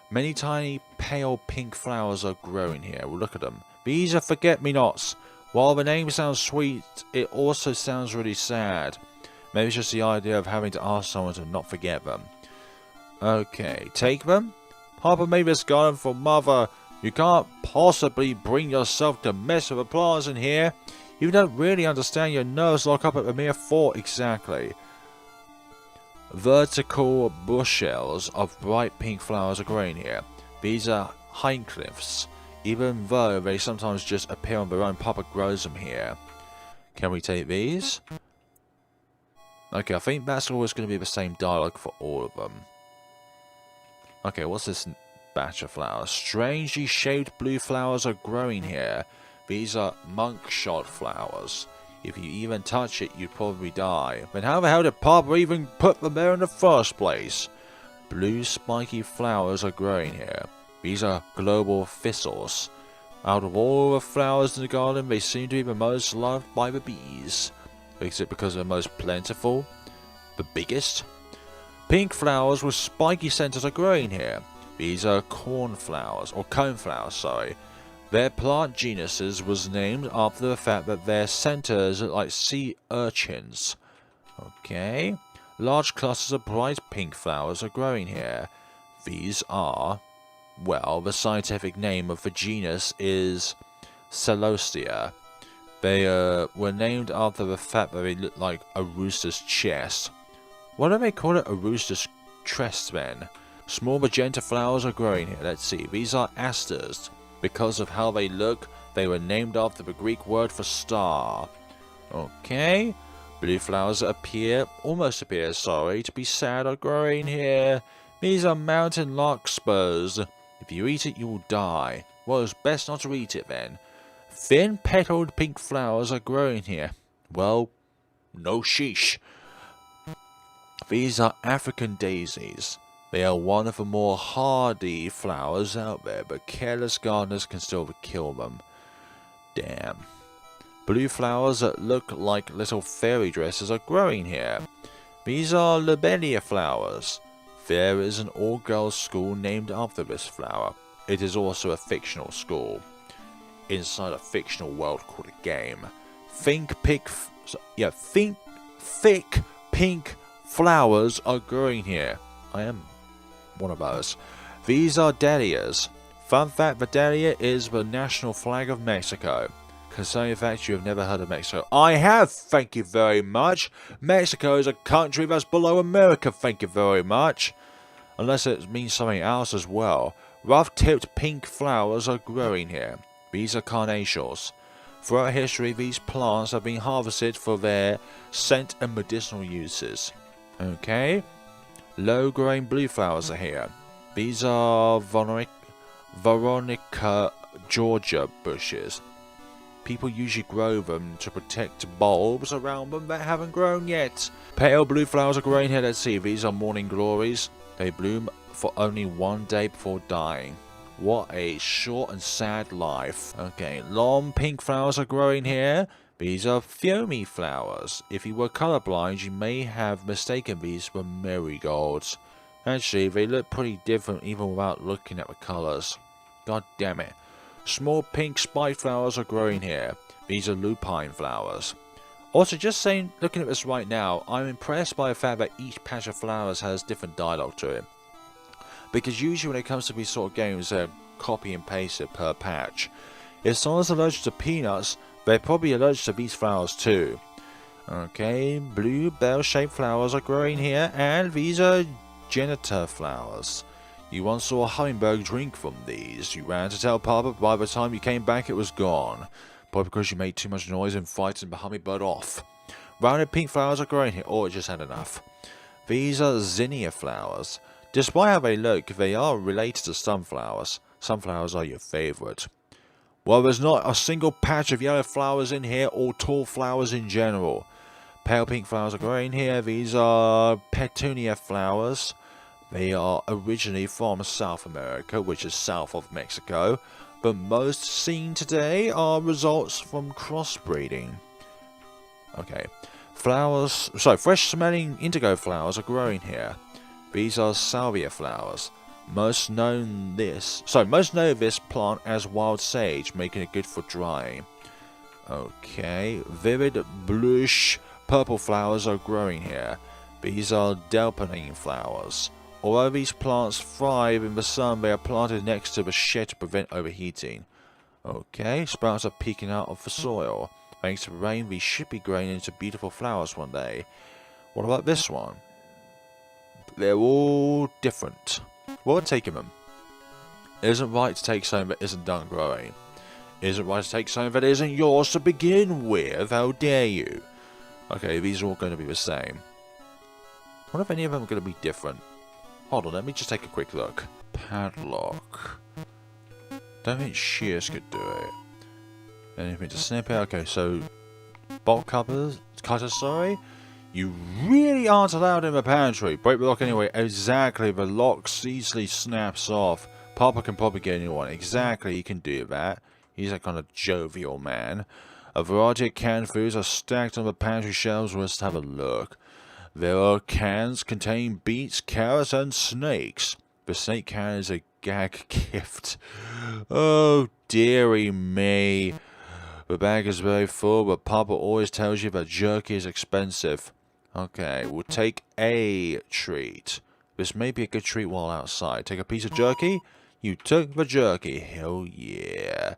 Many tiny pale pink flowers are growing here. Well, look at them. These are forget-me-nots. While the name sounds sweet, it also sounds really sad. Maybe it's just the idea of having to ask someone to not forget them. Okay, take them. Papa made this garden for Mother. You can't possibly bring yourself to mess with the plants in here. You don't really understand. Your nerves lock up at the mere thought. Exactly. Vertical bushels of bright pink flowers are growing here. These are Highcliffs, even though they sometimes just appear on their own. Papa grows them here. Can we take these? Okay, I think that's always going to be the same dialogue for all of them. Okay, what's this batch of flowers? Strangely shaped blue flowers are growing here. These are monkshot flowers. If you even touch it, you'd probably die. But how the hell did Papa even put them there in the first place? Blue spiky flowers are growing here. These are global thistles. Out of all the flowers in the garden, they seem to be the most loved by the bees. Is it because they're most plentiful? The biggest? Pink flowers with spiky centers are growing here. These are cornflowers, or coneflowers, sorry. Their plant genuses was named after the fact that their centers look like sea urchins. Okay. Large clusters of bright pink flowers are growing here. These are, well, the scientific name of the genus is Celosia. They were named after the fact that they look like a rooster's chest. Why don't they call it a rooster's chest then? Small magenta flowers are growing here. Let's see. These are asters. Because of how they look, they were named after the Greek word for star. Okay. Blue flowers almost appear, to be sad are growing here. These are mountain larkspurs. If you eat it, you will die. Well, it's best not to eat it then. Thin petaled pink flowers are growing here. Well, no sheesh. These are African daisies. They are one of the more hardy flowers out there, but careless gardeners can still kill them. Damn. Blue flowers that look like little fairy dresses are growing here. These are lobelia flowers. There is an all-girls school named after this flower. It is also a fictional school. Inside a fictional world called a game. Thick pink flowers are growing here. I am one of those. These are dahlias. Fun fact, the dahlia is the national flag of Mexico. Concerning the fact you have never heard of Mexico. I have, thank you very much. Mexico is a country that's below America, thank you very much. Unless it means something else as well. Rough-tipped pink flowers are growing here. These are carnations. Throughout history, these plants have been harvested for their scent and medicinal uses. Okay. Low-growing blue flowers are here. These are Veronica Georgia bushes. People usually grow them to protect bulbs around them that haven't grown yet. Pale blue flowers are growing here. Let's see. These are morning glories. They bloom for only one day before dying. What a short and sad life. Okay, long pink flowers are growing here. These are Phoebe flowers. If you were colorblind, you may have mistaken these for marigolds. Actually, they look pretty different even without looking at the colors. God damn it. Small pink spike flowers are growing here. These are lupine flowers. Also, just saying, looking at this right now, I'm impressed by the fact that each patch of flowers has different dialogue to it. Because usually when it comes to these sort of games, they're copy and paste it per patch. If someone's allergic to peanuts, they're probably allergic to these flowers too. Okay, blue bell-shaped flowers are growing here, and these are janitor flowers. You once saw a hummingbird drink from these. You ran to tell Papa, but by the time you came back it was gone. Probably because you made too much noise and frightened the hummingbird off. Rounded pink flowers are growing here. Oh, it just had enough. These are zinnia flowers. Despite how they look, they are related to sunflowers. Sunflowers are your favourite. Well, there's not a single patch of yellow flowers in here, or tall flowers in general. Pale pink flowers are growing here. These are petunia flowers. They are originally from South America, which is south of Mexico, but most seen today are results from crossbreeding. Okay, fresh smelling indigo flowers are growing here. These are salvia flowers. Most know this plant as wild sage, making it good for drying. Okay, vivid bluish purple flowers are growing here. These are delphine flowers. Although these plants thrive in the sun, they are planted next to the shed to prevent overheating. Okay, sprouts are peeking out of the soil. Thanks to rain, these should be growing into beautiful flowers one day. What about this one? They're all different. What we're taking them. It isn't right to take something that isn't done growing. It isn't right to take something that isn't yours to begin with. How dare you? Okay, these are all going to be the same. I wonder if any of them are going to be different. Hold on, let me just take a quick look. Padlock. Don't think shears could do it. Anything to snip it? Okay, so bolt cutters, sorry. You really aren't allowed in the pantry. Break the lock anyway. Exactly, the lock easily snaps off. Papa can probably get a new one. Exactly, he can do that. He's that kind of jovial man. A variety of canned foods are stacked on the pantry shelves. Let's have a look. There are cans containing beets, carrots, and snakes. The snake can is a gag gift. Oh, dearie me. The bag is very full, but Papa always tells you that jerky is expensive. Okay, we'll take a treat. This may be a good treat while outside. Take a piece of jerky? You took the jerky. Hell yeah.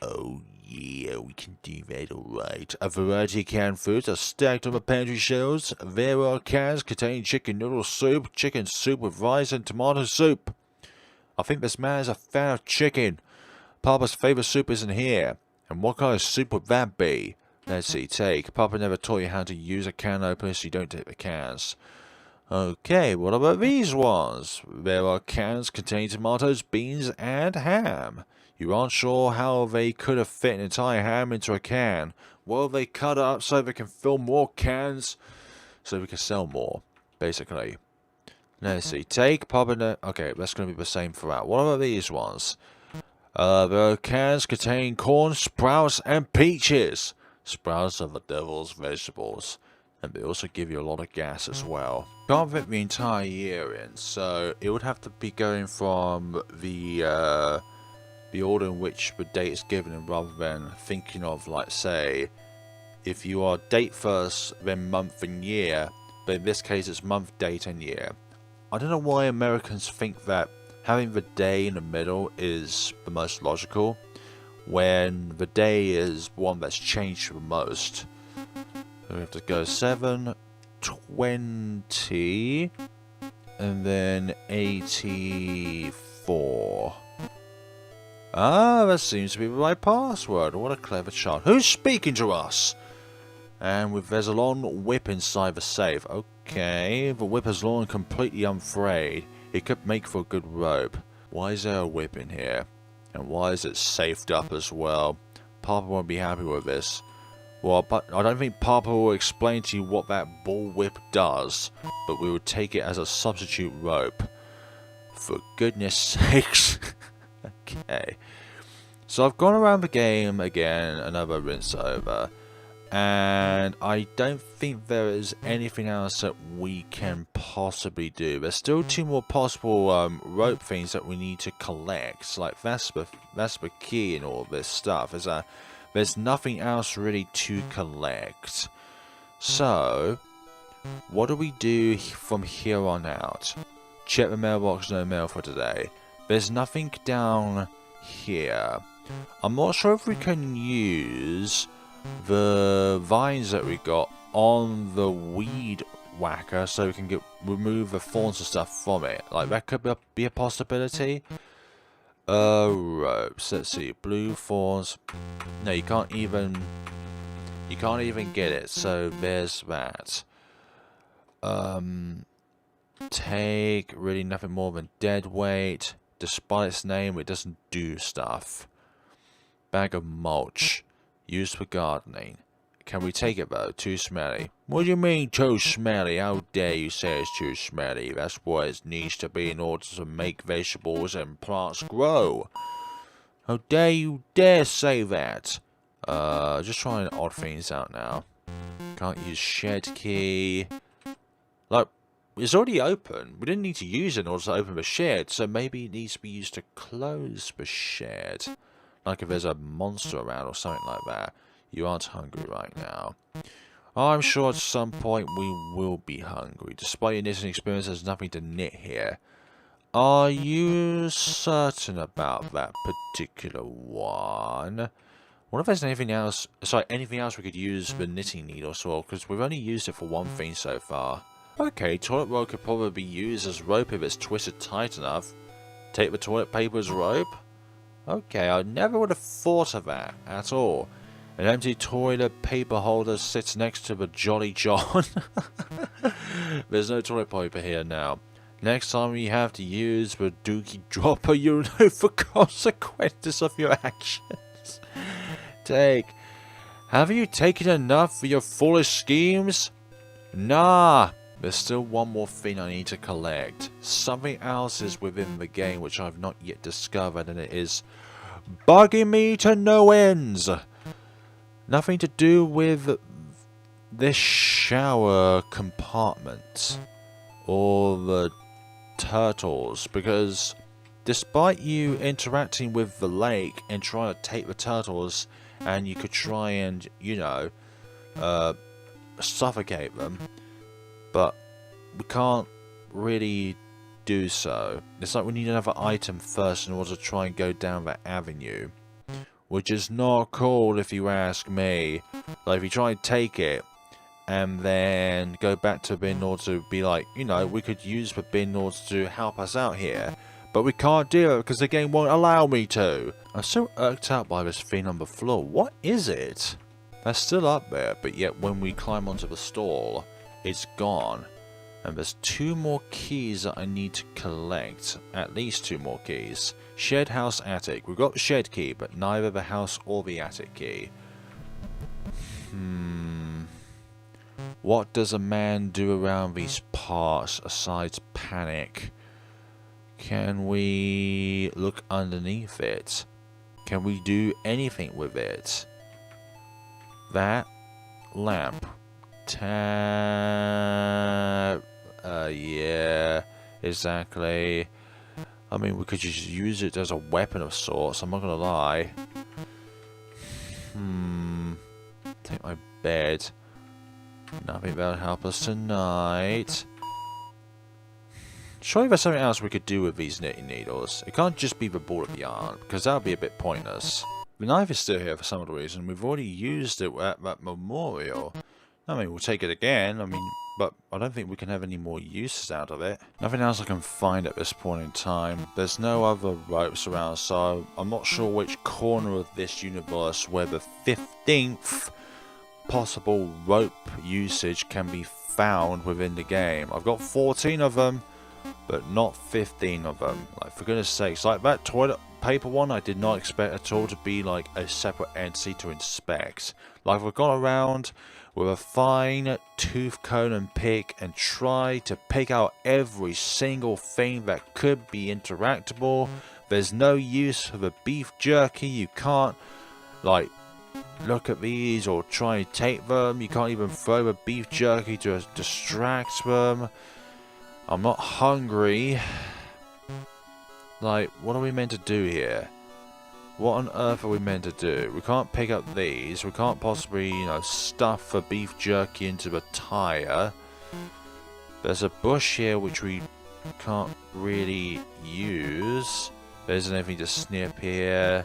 Oh yeah, we can do that alright. A variety of canned foods are stacked on the pantry shelves. There are cans containing chicken noodle soup, chicken soup with rice, and tomato soup. I think this man is a fan of chicken. Papa's favourite soup isn't here. And what kind of soup would that be? Let's see, take. Papa never taught you how to use a can opener, so you don't take the cans. Okay, what about these ones? There are cans containing tomatoes, beans, and ham. You aren't sure how they could have fit an entire ham into a can. Well, they cut it up so they can fill more cans, so we can sell more, basically. Let's see, take. Papa okay, that's going to be the same throughout. What about these ones? There are cans containing corn, sprouts, and peaches. Sprouts are the devil's vegetables, and they also give you a lot of gas as well. Can't fit the entire year in, so it would have to be going from the order in which the date is given, rather than thinking of, like, say, if you are date first, then month and year, but in this case it's month, date, and year. I don't know why Americans think that having the day in the middle is the most logical, when the day is one that's changed the most. So we have to go 7, 20, and then 84. Ah, that seems to be the right password. What a clever child. Who's speaking to us? And there's a long whip inside the safe. Okay, the whip is long and completely unfrayed. It could make for a good rope. Why is there a whip in here? And why is it safed up as well? Papa won't be happy with this. Well, but I don't think Papa will explain to you what that bull whip does, but we will take it as a substitute rope. For goodness sakes. Okay. So I've gone around the game again, another rinse over. And I don't think there is anything else that we can possibly do. There's still 2 more possible rope things that we need to collect. Like that's the key in all this stuff. There's nothing else really to collect. So what do we do from here on out? Check the mailbox, no mail for today. There's nothing down here. I'm not sure if we can use the vines that we got on the weed whacker so we can remove the thorns and stuff from it. Like, that could be a possibility. Ropes. Let's see. Blue thorns. No, you can't even get it. So there's that. Take really nothing more than dead weight. Despite its name, it doesn't do stuff. Bag of mulch. Used for gardening. Can we take it though? Too smelly. What do you mean too smelly? How dare you say it's too smelly? That's what it needs to be in order to make vegetables and plants grow. How dare you dare say that? Just trying odd things out now. Can't use shed key. Like, it's already open. We didn't need to use it in order to open the shed, so maybe it needs to be used to close the shed. Like if there's a monster around or something like that. You aren't hungry right now. I'm sure at some point we will be hungry. Despite your knitting experience, there's nothing to knit here. Are you certain about that particular one? What if there's anything else? Sorry, anything else we could use the knitting needle for? Because we've only used it for one thing so far. Okay, toilet roll could probably be used as rope if it's twisted tight enough. Take the toilet paper as rope? Okay, I never would have thought of that at all. An empty toilet paper holder sits next to the Jolly John. There's no toilet paper here now. Next time you have to use the dookie dropper, you'll know the consequences of your actions. Take. Have you taken enough for your foolish schemes? Nah. There's still one more thing I need to collect. Something else is within the game which I've not yet discovered, and it is bugging me to no ends. Nothing to do with this shower compartment or the turtles, because despite you interacting with the lake and trying to take the turtles, and you could try and, you know, suffocate them, but we can't really do so. It's like we need another item first in order to try and go down that avenue, which is not cool if you ask me. Like, if you try and take it and then go back to the bin in order to be like, you know, we could use the bin in order to help us out here, but we can't do it because the game won't allow me to. I'm so irked out by this thing on the floor. What is it? That's still up there, but yet when we climb onto the stall, it's gone. And there's 2 more keys that I need to collect. At least 2 more keys. Shed, house, attic. We've got the shed key, but neither the house or the attic key. What does a man do around these parts aside panic? Can we look underneath it? Can we do anything with it? That lamp. Yeah, exactly. I mean, we could just use it as a weapon of sorts, I'm not gonna lie. Take my bed. Nothing that'll help us tonight. Surely there's something else we could do with these knitting needles. It can't just be the ball of yarn, because that would be a bit pointless. The knife is still here for some other reason. We've already used it at that memorial. I mean, we'll take it again. I mean, but I don't think we can have any more uses out of it. Nothing else I can find at this point in time. There's no other ropes around, so I'm not sure which corner of this universe where the 15th possible rope usage can be found within the game. I've got 14 of them, but not 15 of them. Like, for goodness sakes, like that toilet paper one, I did not expect at all to be like a separate entity to inspect. Like, we've gone around with a fine tooth comb and pick and try to pick out every single thing that could be interactable. There's no use for the beef jerky. You can't, like, look at these or try and take them. You can't even throw a beef jerky to distract them. I'm not hungry. Like, what are we meant to do here? What on earth are we meant to do? We can't pick up these. We can't possibly, you know, stuff a beef jerky into the tire. There's a bush here which we can't really use. There isn't anything to snip here.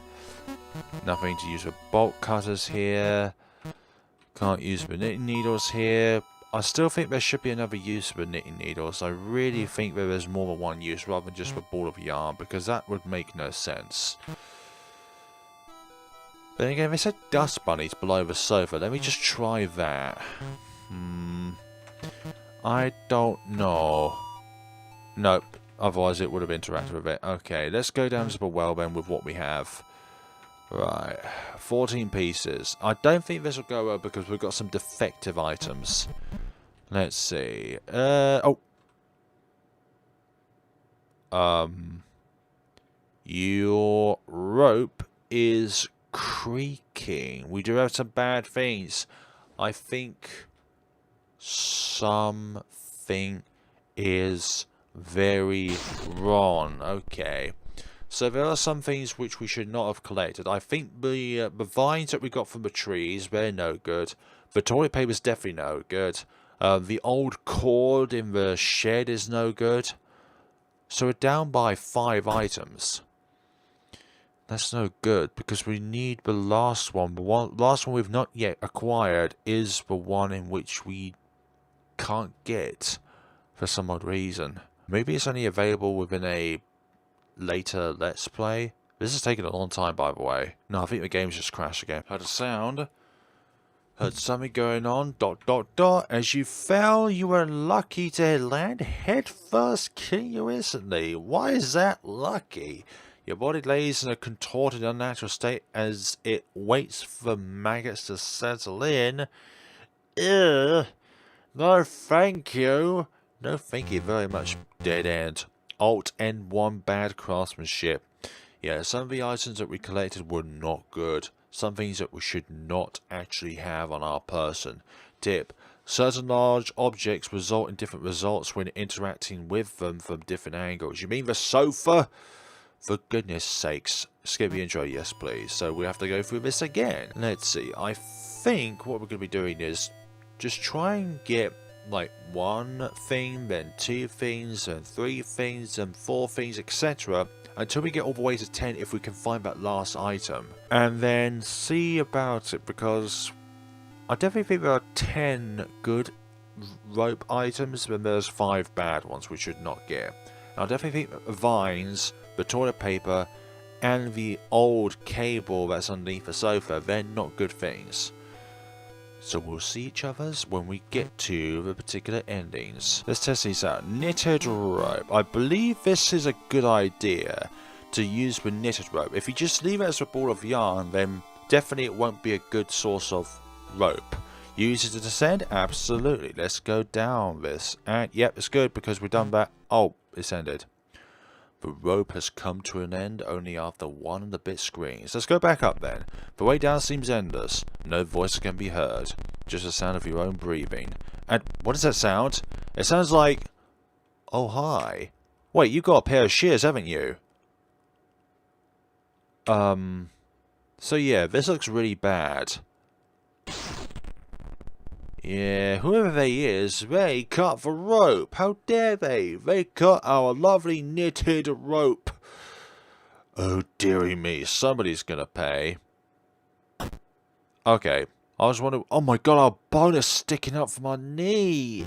Nothing to use with bolt cutters here. Can't use the knitting needles here. I still think there should be another use for knitting needles. I really think there is more than one use rather than just a ball of yarn, because that would make no sense. But then again, they said dust bunnies below the sofa. Let me just try that. I don't know. Nope. Otherwise it would have interacted with it. Okay, let's go down to the well then with what we have. Right. 14 pieces. I don't think this will go well because we've got some defective items. Let's see. Your rope is creaking. We do have some bad things. I think something is very wrong. Okay. So there are some things which we should not have collected. I think the vines that we got from the trees, they're no good. The toilet paper is definitely no good. The old cord in the shed is no good. So we're down by 5 items. That's no good because we need the last one. The last one we've not yet acquired is the one in which we can't get for some odd reason. Maybe it's only available within a later let's play. This is taking a long time, by the way. No, I think the game's just crashed again. Heard a sound. Heard something going on. ... As you fell, you were lucky to land head first, killing you instantly. Why is that lucky? Your body lays in a contorted, unnatural state as it waits for the maggots to settle in. Ugh. No, thank you. No, thank you very much. Dead end. Alt N1 bad craftsmanship. Yeah, some of the items that we collected were not good. Some things that we should not actually have on our person. Tip. Certain large objects result in different results when interacting with them from different angles. You mean the sofa? For goodness sakes. Skip the intro, yes please. So we have to go through this again. Let's see. I think what we're going to be doing is just try and get like 1 thing, then 2 things, then 3 things, then 4 things, etc. until we get all the way to 10 if we can find that last item. And then see about it, because I definitely think there are 10 good rope items, then there's 5 bad ones we should not get. And I definitely think that the vines, the toilet paper, and the old cable that's underneath the sofa, they're not good things. So we'll see each other's when we get to the particular endings. Let's test these out. Knitted rope. I believe this is a good idea to use with knitted rope. If you just leave it as a ball of yarn, then definitely it won't be a good source of rope. Use it to descend? Absolutely. Let's go down this. And yep, it's good because we've done that. Oh, it's ended. The rope has come to an end only after 1 and a bit screens. Let's go back up then. The way down seems endless. No voice can be heard. Just the sound of your own breathing. And what does that sound? It sounds like... Oh, hi. Wait, you got a pair of shears, haven't you? So yeah, this looks really bad. Yeah, whoever they is, they cut the rope. How dare they? They cut our lovely knitted rope. Oh dearie me, somebody's gonna pay. Okay, I was wondering, oh my god, our bone is sticking up from our knee.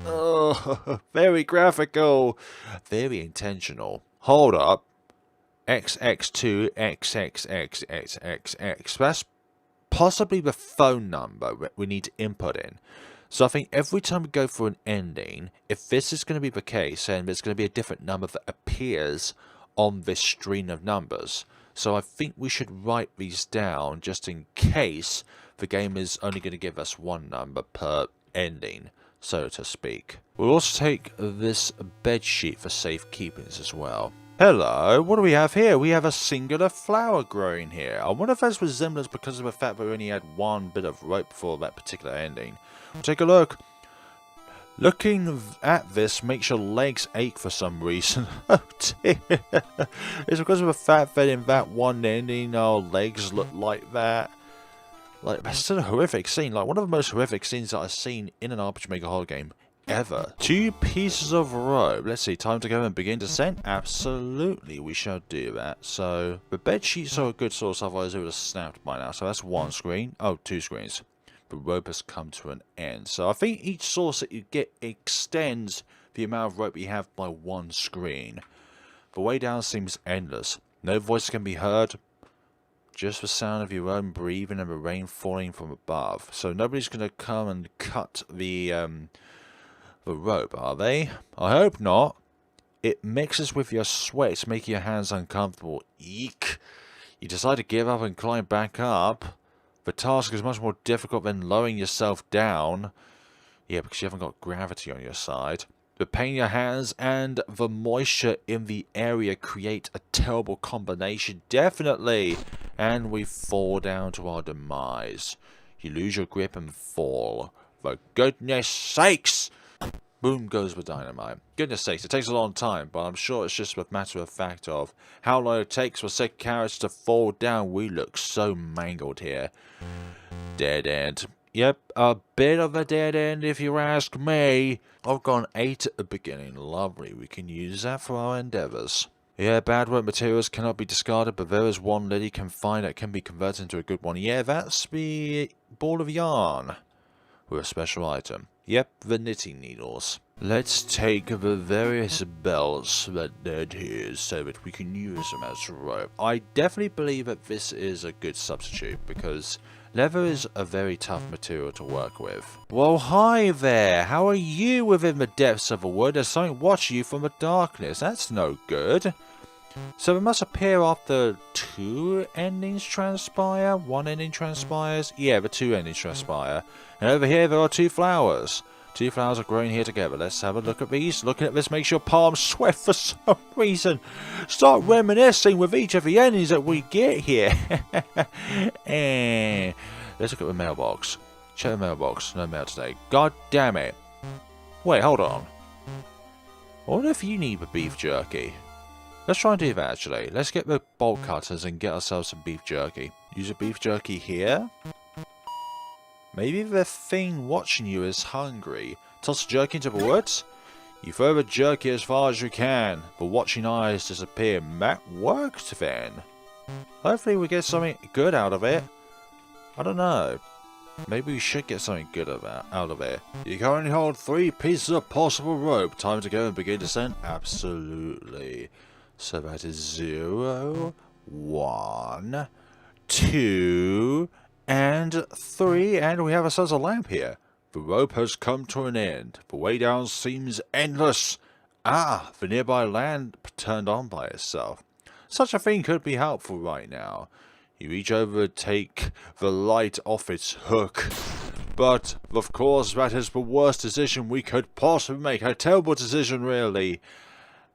Oh, very graphical. Very intentional. Hold up. XX2 XXXXXX. That's possibly the phone number we need to input in. So I think every time we go for an ending, if this is going to be the case, then there's going to be a different number that appears on this string of numbers. So I think we should write these down just in case the game is only going to give us one number per ending, so to speak. We'll also take this bed sheet for safekeepings as well. Hello, what do we have here? We have a singular flower growing here. I wonder if that's resemblance because of the fact that we only had one bit of rope for that particular ending. We'll take a look. Looking at this makes your legs ache for some reason. Oh dear. It's because of the fact that in that one ending our legs look like that. Like, that's still a horrific scene. Like, one of the most horrific scenes that I've seen in an RPG Maker horror game ever. 2 pieces of rope. Let's see, time to go and begin descent? Absolutely, we shall do that. So, the bed sheets are a good source, otherwise it would have snapped by now. So that's 1 screen. Oh, 2 screens. The rope has come to an end. So I think each source that you get extends the amount of rope you have by 1 screen. The way down seems endless. No voice can be heard. Just the sound of your own breathing and the rain falling from above. So nobody's going to come and cut the rope, are they? I hope not. It mixes with your sweat, making your hands uncomfortable. Eek. You decide to give up and climb back up. The task is much more difficult than lowering yourself down. Yeah, because you haven't got gravity on your side. The pain in your hands and the moisture in the area create a terrible combination. Definitely. And we fall down to our demise. You lose your grip and fall. For goodness sakes! Boom goes the dynamite. Goodness sakes, it takes a long time, but I'm sure it's just a matter of fact of how long it takes for said carrots to fall down. We look so mangled here. Dead end. Yep, a bit of a dead end if you ask me. I've gone 8 at the beginning. Lovely, we can use that for our endeavours. Yeah, bad work materials cannot be discarded, but there is one Liddy can find that can be converted into a good one. Yeah, that's the ball of yarn with a special item. Yep, the knitting needles. Let's take the various belts that they're here so that we can use them as rope. I definitely believe that this is a good substitute because leather is a very tough material to work with. Well, hi there. How are you within the depths of the wood? There's something watching you from the darkness. That's no good. So it must appear after 2 endings transpire? 1 ending transpires? Yeah, the 2 endings transpire. And over here there are 2 flowers. 2 flowers are growing here together. Let's have a look at these. Looking at this makes your palms sweat for some reason. Start reminiscing with each of the endings that we get here. And let's look at the mailbox. Check the mailbox. No mail today. God damn it. Wait, hold on. I wonder if you need the beef jerky. Let's try and do that actually. Let's get the bolt cutters and get ourselves some beef jerky. Use a beef jerky here. Maybe the thing watching you is hungry. Toss the jerky into the woods. You throw the jerky as far as you can. The watching eyes disappear. That worked then. Hopefully we get something good out of it. I don't know. Maybe we should get something good out of it. You currently hold 3 pieces of possible rope. Time to go and begin descent? Absolutely. So that is 0, 1, 2, and 3, and we have ourselves a lamp here. The rope has come to an end. The way down seems endless. Ah, the nearby lamp turned on by itself. Such a thing could be helpful right now. You reach over and take the light off its hook. But, of course, that is the worst decision we could possibly make. A terrible decision, really.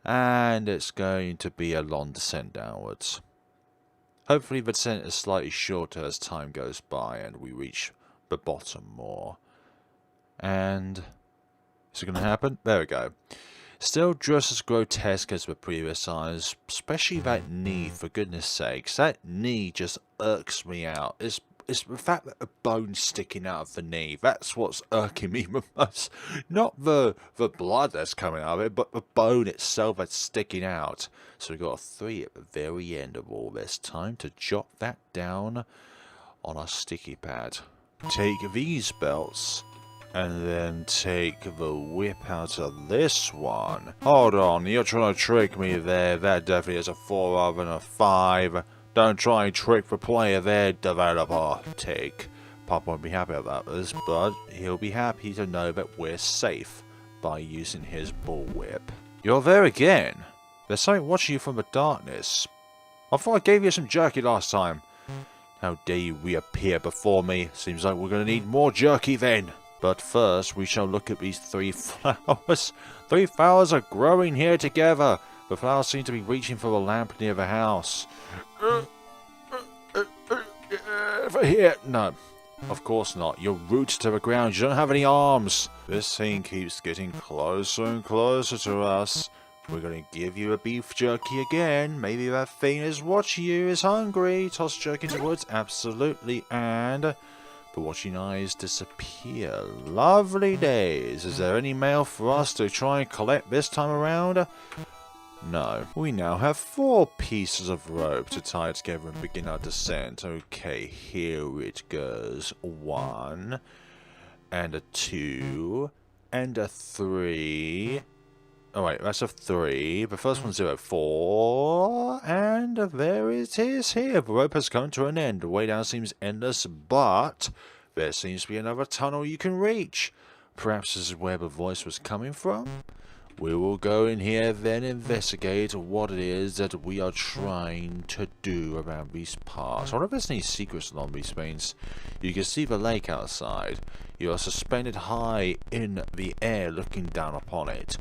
And it's going to be a long descent downwards. Hopefully the descent is slightly shorter as time goes by and we reach the bottom more. And is it going to happen? There we go. Still just as grotesque as the previous eyes, especially that knee, for goodness sakes. That knee just irks me out. It's the fact that the bone's sticking out of the knee. That's what's irking me the most. Not the blood that's coming out of it, but the bone itself that's sticking out. So we've got a 3 at the very end of all this. Time to jot that down on our sticky pad. Take these belts, and then take the whip out of this one. Hold on, you're trying to trick me there. That definitely is a 4 rather than a 5. Don't try and trick the player there, developer. Take. Pop won't be happy about this, but he'll be happy to know that we're safe by using his bullwhip. You're there again. There's something watching you from the darkness. I thought I gave you some jerky last time. How dare you reappear before me? Seems like we're going to need more jerky then. But first, we shall look at these 3 flowers. 3 flowers are growing here together. The flowers seem to be reaching for the lamp near the house. Over here. No, of course not. You're rooted to the ground. You don't have any arms. This thing keeps getting closer and closer to us. We're going to give you a beef jerky again. Maybe that thing is watching you, is hungry. Toss jerky to the woods. Absolutely. And the watching eyes disappear. Lovely days. Is there any mail for us to try and collect this time around? No. We now have 4 pieces of rope to tie together and begin our descent. Okay, here it goes. 1, and a 2, and a 3. Oh wait, that's a 3. The first one's 0, 4, and there it is here. The rope has come to an end. The way down seems endless, but there seems to be another tunnel you can reach. Perhaps this is where the voice was coming from? We will go in here, then investigate what it is that we are trying to do around these parts. I wonder if there's any secrets along these things. You can see the lake outside. You are suspended high in the air looking down upon it.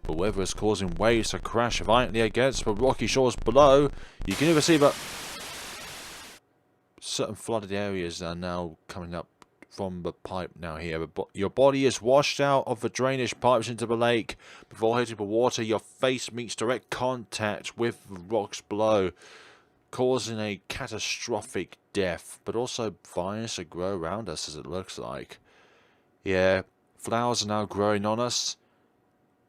The weather is causing waves to crash violently against the rocky shores below. You can even see that certain flooded areas are now coming up from the pipe now here. Your body is washed out of the drainage pipes into the lake. Before hitting the water, your face meets direct contact with the rocks below, causing a catastrophic death, but also vines to grow around us as it looks like. Yeah, flowers are now growing on us.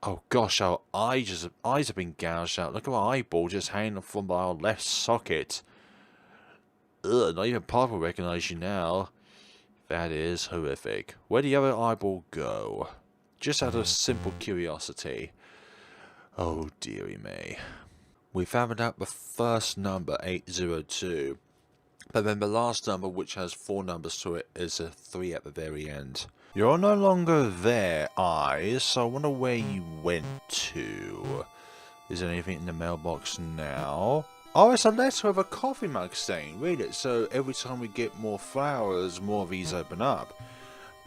Oh gosh, our eyes have been gouged out. Look at our eyeball just hanging from our left socket. Ugh, not even Papa will recognize you now. That is horrific. Where did the other eyeball go? Just out of simple curiosity. Oh dearie me. We found out the first number, 802. But then the last number, which has 4 numbers to it, is a 3 at the very end. You're no longer there, eyes, so I wonder where you went to. Is there anything in the mailbox now? Oh, it's a letter with a coffee mug stain. Read it. So every time we get more flowers, more of these open up.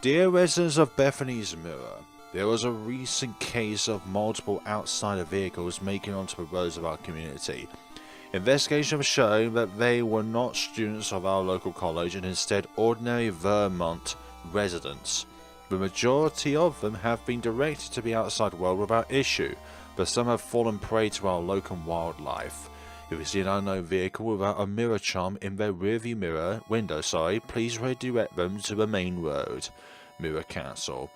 Dear residents of Bethany's Mirror, there was a recent case of multiple outsider vehicles making onto the roads of our community. Investigation has shown that they were not students of our local college and instead ordinary Vermont residents. The majority of them have been directed to the outside world without issue, but some have fallen prey to our local wildlife. If you see an unknown vehicle without a mirror charm in their rearview window, please redirect them to the main road. Mirror Council.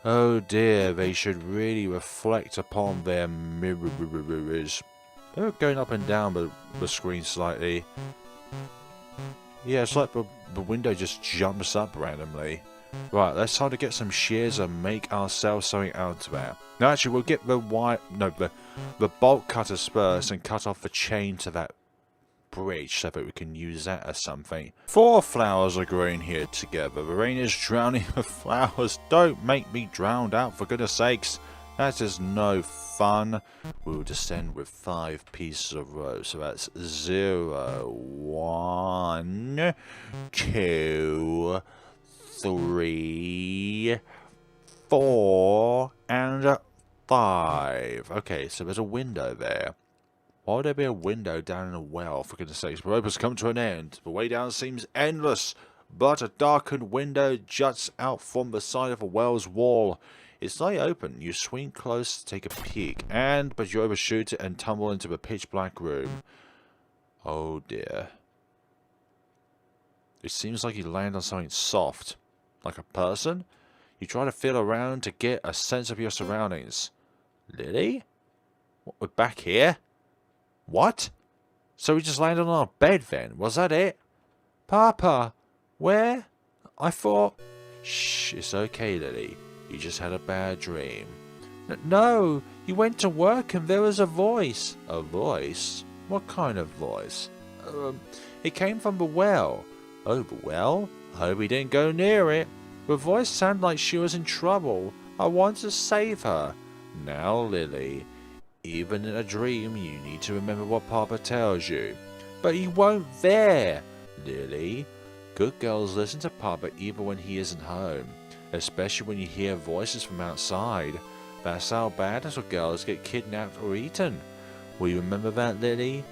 Oh dear, they should really reflect upon their mirrors. They're going up and down the screen slightly. Yeah, it's like the window just jumps up randomly. Right, let's try to get some shears and make ourselves something out of that. No, actually, we'll get the bolt cutters first and cut off the chain to that bridge so that we can use that as something. 4 flowers are growing here together. The rain is drowning the flowers. Don't make me drowned out, for goodness sakes. That is no fun. We will descend with 5 pieces of rope. So that's 0, 1, 2, 3, 4, and 5. Okay, so there's a window there. Why would there be a window down in a well, for goodness sakes? The rope has come to an end. The way down seems endless, but a darkened window juts out from the side of the well's wall. It's slightly open. You swing close to take a peek, but you overshoot it and tumble into the pitch black room. Oh dear. It seems like you land on something soft. Like a person? You try to feel around to get a sense of your surroundings. Lily? What, we're back here? What? So we just landed on our bed then? Was that it? Papa, where? I thought... Shh, it's okay, Lily. You just had a bad dream. No, you went to work and there was a voice. A voice? What kind of voice? It came from the well. Oh, the well? I hope we didn't go near it. The voice sounded like she was in trouble. I wanted to save her. Now, Lily, even in a dream, you need to remember what Papa tells you. But he won't there. Lily, good girls listen to Papa even when he isn't home. Especially when you hear voices from outside. That's how bad little girls get kidnapped or eaten. Will you remember that, Lily?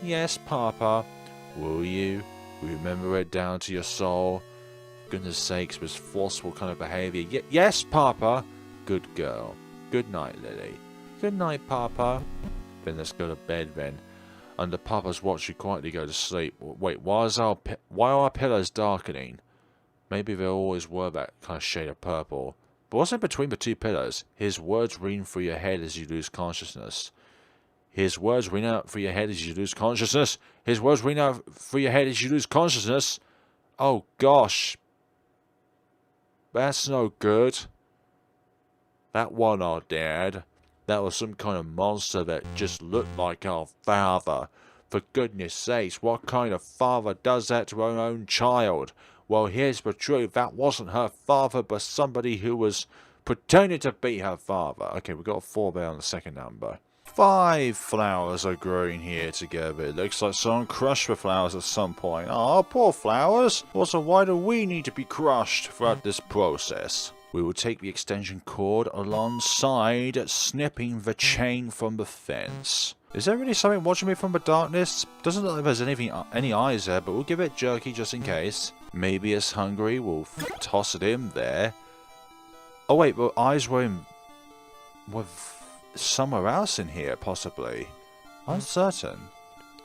Yes, Papa. Will you? Will you remember it down to your soul? For goodness sakes, this forceful kind of behaviour. Yes, Papa. Good girl. Good night, Lily. Good night, Papa. Then let's go to bed then. Under Papa's watch, you quietly go to sleep. Wait, why are our pillows darkening? Maybe they always were that kind of shade of purple. But what's in between the 2 pillows? His words ring through your head as you lose consciousness. His words ring out through your head as you lose consciousness. His words ring out through your head as you lose consciousness. Oh gosh. That's no good. That wasn't our dad. That was some kind of monster that just looked like our father. For goodness sakes, what kind of father does that to her own child? Well, here's the truth. That wasn't her father, but somebody who was pretending to be her father. Okay, we've got a 4 there on the second number. 5 flowers are growing here together. It looks like someone crushed the flowers at some point. Oh, poor flowers. Also, why do we need to be crushed throughout this process? We will take the extension cord alongside, snipping the chain from the fence. Is there really something watching me from the darkness? Doesn't look like there's any eyes there, but we'll give it jerky just in case. Maybe it's hungry. We'll toss it in there. Oh wait, but eyes were somewhere else in here, possibly. Uncertain.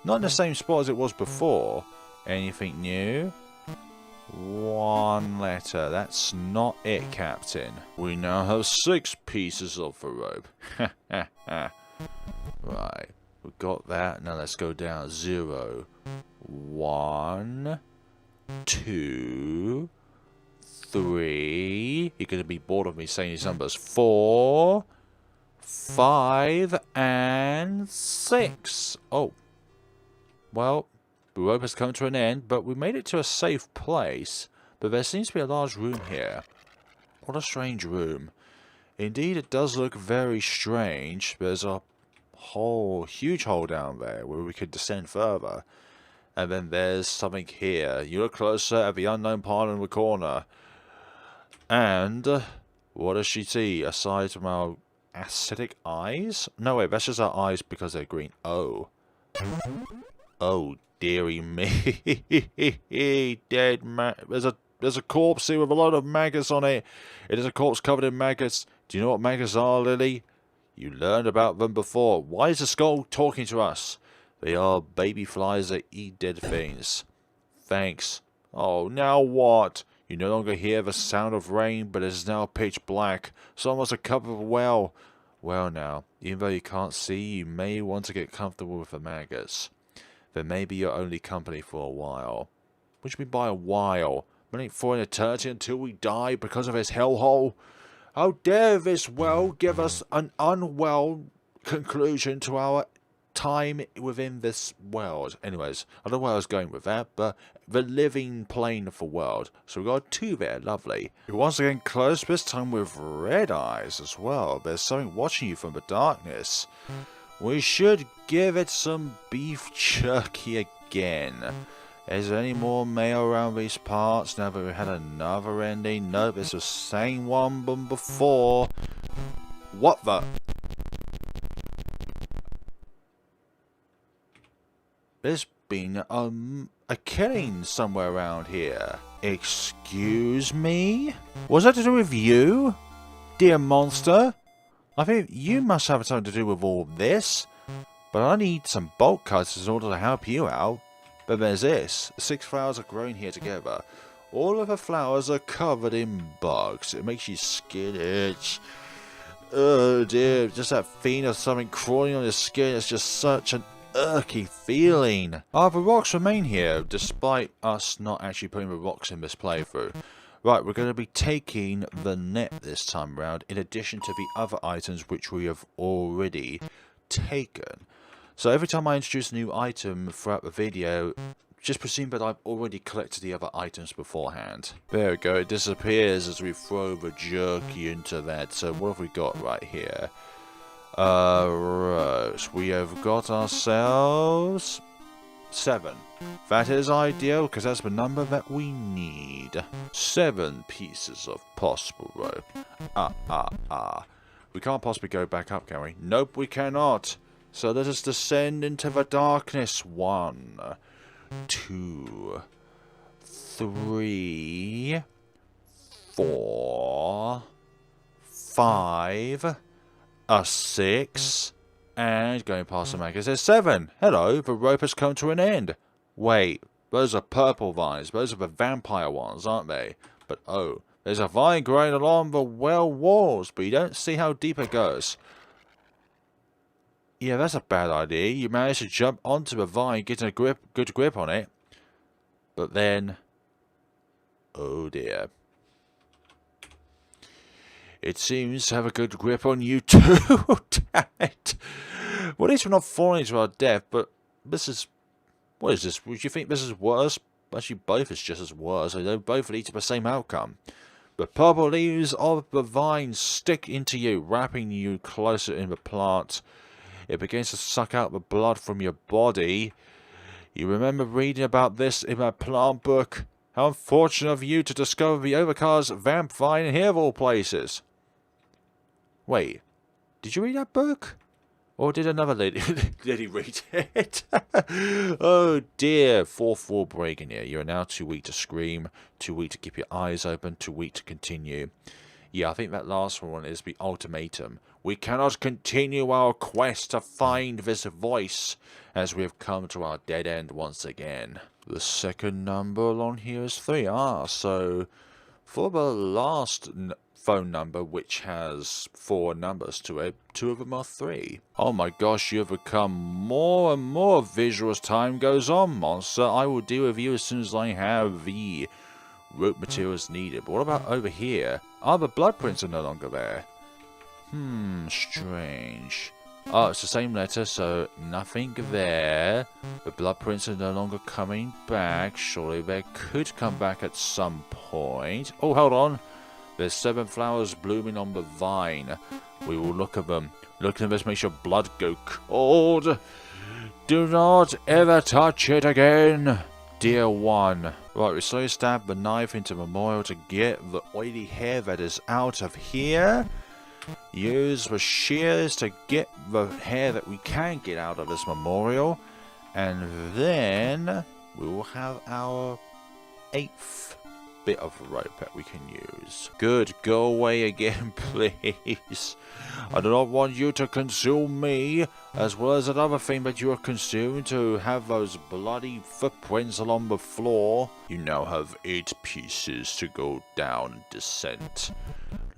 Not in the same spot as it was before. Anything new? 1 letter. That's not it, Captain. We now have 6 pieces of the rope. Right. We've got that. Now let's go down. 0, 1, 2, 3. You're going to be bored of me saying these numbers. 4, 5, and 6. Oh. Well, the rope has come to an end, but we made it to a safe place. But there seems to be a large room here. What a strange room. Indeed, it does look very strange. There's a huge hole down there where we could descend further. And then there's something here. You look closer at the unknown part in the corner. And what does she see aside from our acidic eyes? No, wait, that's just our eyes because they're green. Oh. Oh, dearie me. Dead man. There's a corpse here with a lot of maggots on it. It is a corpse covered in maggots. Do you know what maggots are, Lily? You learned about them before. Why is the skull talking to us? They are baby flies that eat dead things. Thanks. Oh, now what? You no longer hear the sound of rain, but it is now pitch black. Someone must have covered the well. Well now, even though you can't see, you may want to get comfortable with the maggots. They may be your only company for a while. What do you mean by a while? Meaning for an eternity until we die because of this hellhole? How dare this well give us an unwell conclusion to our time within this world. Anyways, I don't know where I was going with that, but the living plane of the world. So we got 2 there, lovely. You're once again close, this time with red eyes as well. There's something watching you from the darkness. We should give it some beef jerky again. Is there any more mail around these parts now that we had another ending? Nope, it's the same one from before. What the? There's been a killing somewhere around here. Excuse me? Was that to do with you, dear monster? I think you must have something to do with all this. But I need some bolt cutters in order to help you out. But there's this. 6 flowers are growing here together. All of the flowers are covered in bugs. It makes your skin itch. Oh dear, just that feeling of something crawling on your skin is just such an irky feeling. The rocks remain here, despite us not actually putting the rocks in this playthrough. Right, we're going to be taking the net this time round, in addition to the other items which we have already taken. So every time I introduce a new item throughout the video, just presume that I've already collected the other items beforehand. There we go, it disappears as we throw the jerky into that. So what have we got right here? Right, we have got ourselves 7. That is ideal, because that's the number that we need. 7 pieces of possible rope. We can't possibly go back up, can we? Nope, we cannot. So let us descend into the darkness. 1, 2, 3, 4, 5, 6, and going past the mag, it says 7. Hello, the rope has come to an end. Wait, those are purple vines. Those are the vampire ones, aren't they? But oh, there's a vine growing along the well walls, but you don't see how deep it goes. Yeah, that's a bad idea. You managed to jump onto the vine, getting a good grip on it. But then, oh dear. It seems to have a good grip on you too. Damn it. Well, at least we're not falling to our death, but this is... What is this? Would you think this is worse? Actually, both is just as worse. They both lead to the same outcome. The purple leaves of the vine stick into you, wrapping you closer in the plant. It begins to suck out the blood from your body. You remember reading about this in my plant book? How unfortunate of you to discover the overcast vamp vine here of all places. Wait, did you read that book? Or did another lady read it? Oh dear, 4th wall breaking here. You are now too weak to scream, too weak to keep your eyes open, too weak to continue. Yeah, I think that last one is the ultimatum. We cannot continue our quest to find this voice, as we have come to our dead end once again. The second number on here is 3. So for the last phone number, which has 4 numbers to it, 2 of them are 3. Oh my gosh, you have become more and more visual as time goes on, monster. I will deal with you as soon as I have the rope materials needed. But what about over here? The blood prints are no longer there. Strange. Oh, it's the same letter, so nothing there. The blood prints are no longer coming back. Surely they could come back at some point. Oh, hold on. There's 7 flowers blooming on the vine. We will look at them. Look at them, let's make your blood go cold. Do not ever touch it again, dear one. Right, we slowly stab the knife into the memorial to get the oily hair that is out of here. Use the shears to get the hair that we can get out of this memorial. And then we will have our 8th bit of rope that we can use. Good, go away again, please. I do not want you to consume me, as well as another thing that you are consumed, to have those bloody footprints along the floor. You now have 8 pieces to go down descent.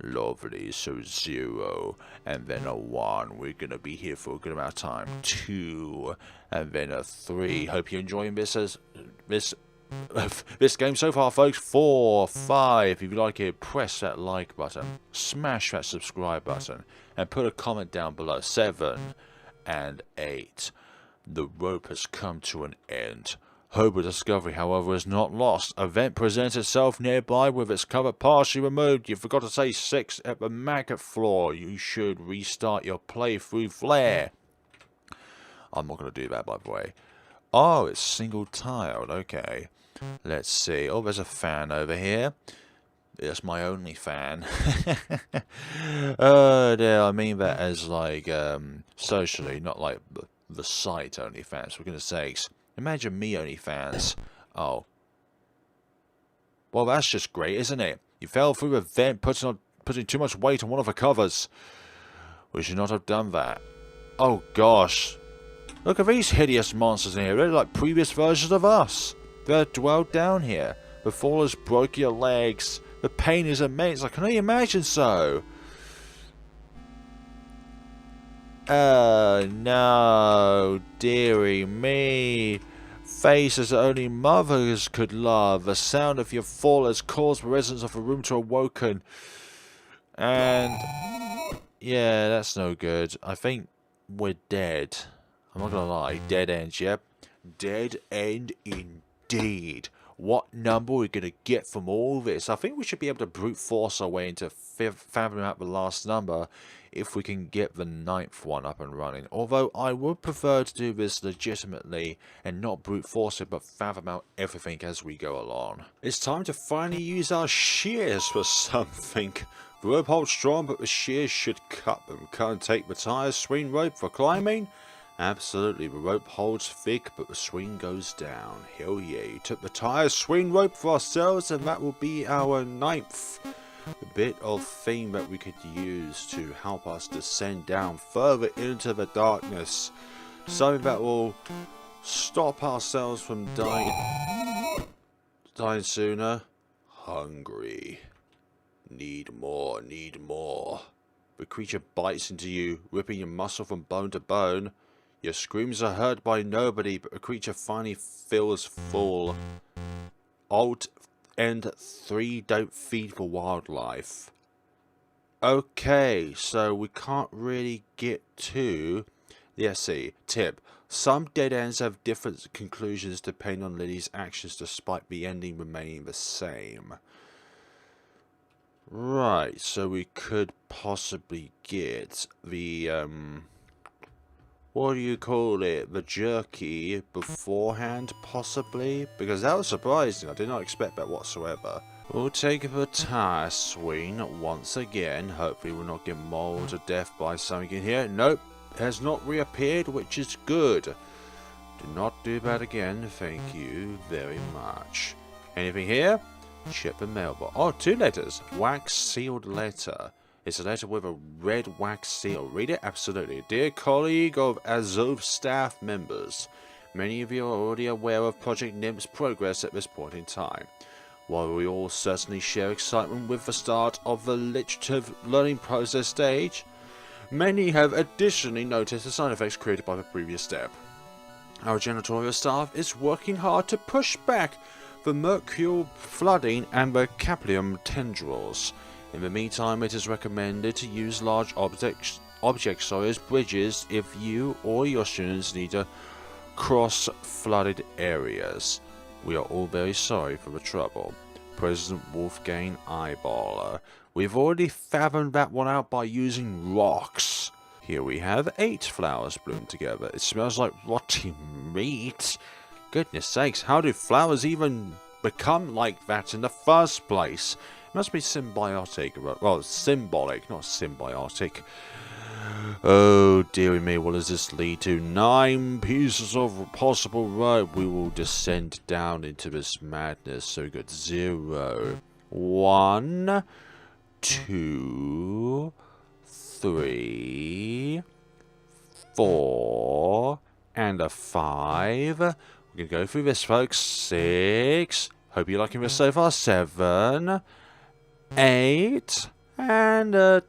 Lovely, so 0, and then a 1. We're gonna be here for a good amount of time. 2, and then a 3. Hope you're enjoying this game so far, folks. 4, 5. If you like it, press that like button, smash that subscribe button, and put a comment down below. 7 and 8. The rope has come to an end. Hope of discovery, however, is not lost. A vent presents itself nearby with its cover partially removed. You forgot to say 6 at the maggot floor. You should restart your playthrough flare. I'm not going to do that, by the way. Oh, it's single-tiled. Okay. Let's see. Oh, there's a fan over here. It's my only fan. Yeah, I mean that as like socially, not like the site only fans. For goodness sakes, imagine me only fans. Oh, well, that's just great, isn't it? You fell through a vent, putting too much weight on one of the covers. We should not have done that. Oh gosh, look at these hideous monsters in here. They're like previous versions of us. They're dwelled down here. The fall has broke your legs. The pain is immense. I can only imagine so. Oh no, dearie me. Faces that only mothers could love. The sound of your fall has caused the residents of the room to awoken. And yeah, that's no good. I think we're dead. I'm not gonna lie. Dead end, yep. Dead end indeed. What number are we going to get from all this? I think we should be able to brute force our way into fathoming out the last number if we can get the 9th one up and running. Although I would prefer to do this legitimately and not brute force it, but fathom out everything as we go along. It's time to finally use our shears for something. The rope holds strong, but the shears should cut them. Can't take the tire swing rope for climbing. Absolutely, the rope holds thick, but the swing goes down. Hell yeah, you took the tire swing rope for ourselves, and that will be our 9th bit of thing that we could use to help us descend down further into the darkness. Something that will stop ourselves from dying sooner. Hungry. Need more, need more. The creature bites into you, ripping your muscle from bone to bone. Your screams are heard by nobody, but the creature finally feels full. Alt and 3 don't feed for wildlife. Okay, so we can't really get to... Let's see. Tip. Some dead ends have different conclusions depending on Lily's actions, despite the ending remaining the same. Right, so we could possibly get the... what do you call it? The jerky beforehand, possibly? Because that was surprising. I did not expect that whatsoever. We'll take the tire swing once again. Hopefully we'll not get mauled to death by something in here. Nope, it has not reappeared, which is good. Do not do that again. Thank you very much. Anything here? Check the mailbox. Oh, 2 letters. Wax sealed letter. It's a letter with a red wax seal. Read it? Absolutely. Dear colleague of Azov staff members, many of you are already aware of Project NIMP's progress at this point in time. While we all certainly share excitement with the start of the literative learning process stage, many have additionally noticed the side effects created by the previous step. Our janitorial staff is working hard to push back the mercurial flooding and the capillum tendrils. In the meantime, it is recommended to use large objects as bridges if you or your students need to cross flooded areas. We are all very sorry for the trouble. President Wolfgang Eyeballer. We've already fathomed that one out by using rocks. Here we have 8 flowers bloomed together. It smells like rotting meat. Goodness sakes, how do flowers even become like that in the first place? Must be symbiotic. Well, symbolic, not symbiotic. Oh, dearie me, what does this lead to? 9 pieces of possible rope. We will descend down into this madness. So we got 0, 1, 2, 3, 4, and a 5. We're going to go through this, folks. 6. Hope you're liking this so far. 7. 8 and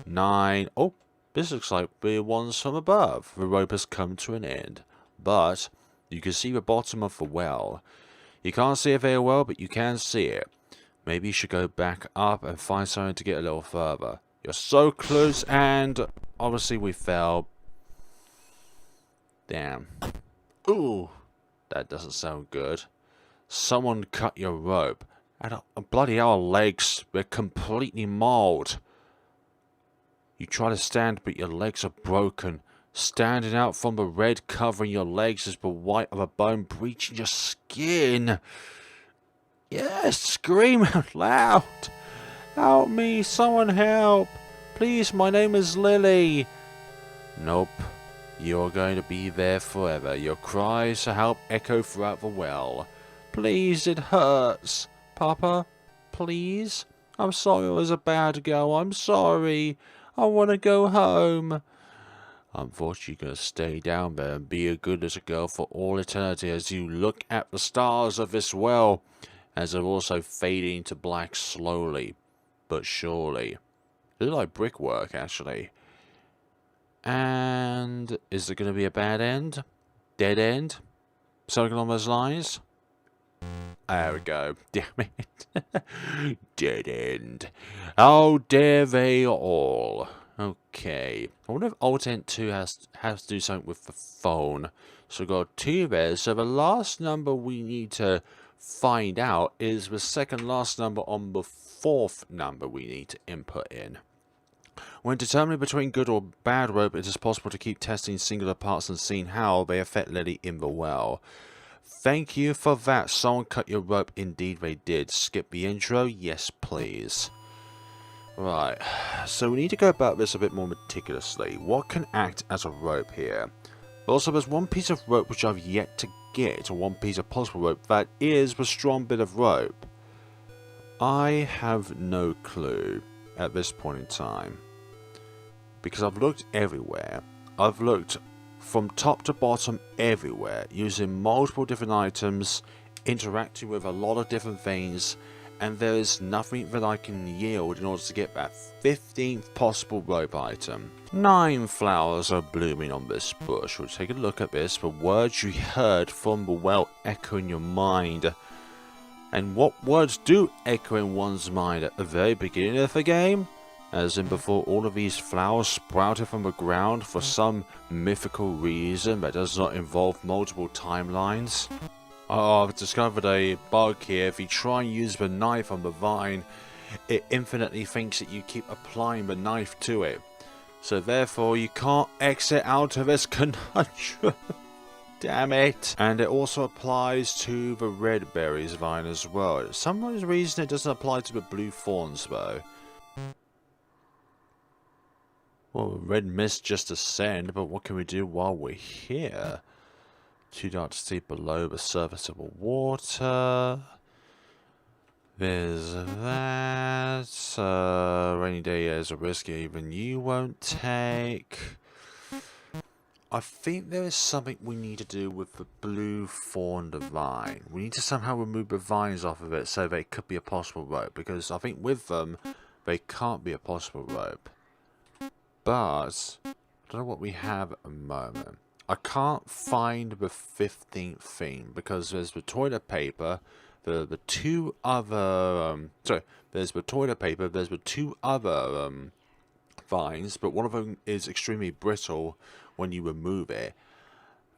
9. Oh, this looks like the ones from above. The rope has come to an end, but you can see the bottom of the well. You can't see it very well, but you can see it. Maybe you should go back up and find something to get a little further. You're so close, and obviously we fell. Damn. Ooh, that doesn't sound good. Someone cut your rope. And bloody hell, our legs, they're completely mauled. You try to stand, but your legs are broken. Standing out from the red covering your legs is the white of a bone breaching your skin. Yes, scream out loud. Help me, someone help. Please, my name is Lily. Nope. You're going to be there forever. Your cries for help echo throughout the well. Please, it hurts. Papa, please? I'm sorry I was a bad girl. I'm sorry. I want to go home. Unfortunately, you're going to stay down there and be a good little girl for all eternity as you look at the stars of this well, as they're also fading to black slowly, but surely. They look like brickwork, actually. And is there going to be a bad end? Dead end? Something along those lines? There we go. Damn it. Dead end. How dare they all? Okay. I wonder if Alt 2 has to do something with the phone. So we've got 2 there. So the last number we need to find out is the second last number on the 4th number we need to input in. When determining between good or bad rope, it is possible to keep testing singular parts and seeing how they affect Lily in the well. Thank you for that. Someone cut your rope. Indeed they did. Skip the intro? Yes, please. Right, so we need to go about this a bit more meticulously. What can act as a rope here? Also, there's one piece of rope which I've yet to get, or one piece of possible rope that is the strong bit of rope. I have no clue at this point in time. Because I've looked everywhere. I've looked from top to bottom everywhere, using multiple different items, interacting with a lot of different things, and there is nothing that I can yield in order to get that 15th possible rope item. 9 flowers are blooming on this bush. We'll take a look at this. The words you heard from the well echo in your mind. And what words do echo in one's mind at the very beginning of the game? As in before all of these flowers sprouted from the ground for some mythical reason that does not involve multiple timelines. Oh, I've discovered a bug here. If you try and use the knife on the vine, it infinitely thinks that you keep applying the knife to it. So therefore you can't exit out of this conundrum. Damn it. And it also applies to the red berries vine as well. For some reason it doesn't apply to the blue thorns though. Well, red mist just ascend, but what can we do while we're here? Too dark to see below the surface of the water. There's that. Rainy day is a risk even you won't take. I think there is something we need to do with the blue thorn vine. We need to somehow remove the vines off of it so they could be a possible rope. Because I think with them, they can't be a possible rope. But I don't know what we have at the moment. I can't find the 15th thing because there's the toilet paper, the 2 other there's the toilet paper, there's the 2 other vines, but one of them is extremely brittle when you remove it.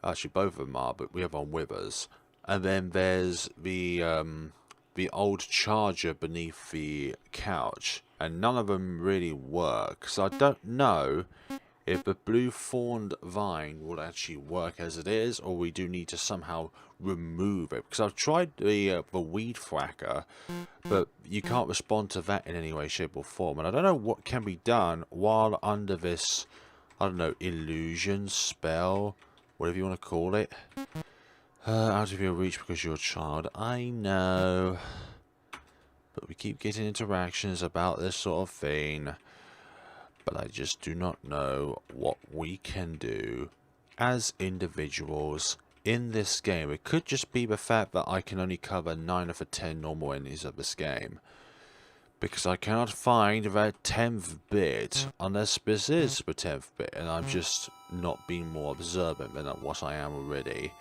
Actually, both of them are, but we have one with us. And then there's the old charger beneath the couch, and none of them really work. So I don't know if the blue thorned vine will actually work as it is, or we do need to somehow remove it. Because I've tried the weed thwacker, but you can't respond to that in any way, shape or form. And I don't know what can be done while under this, I don't know, illusion, spell, whatever you want to call it. Out of your reach because you're a child. I know. But we keep getting interactions about this sort of thing. But I just do not know what we can do as individuals in this game. It could just be the fact that I can only cover 9 of the 10 normal endings of this game. Because I cannot find that 10th bit, unless this is the 10th bit, and I'm just not being more observant than what I am already.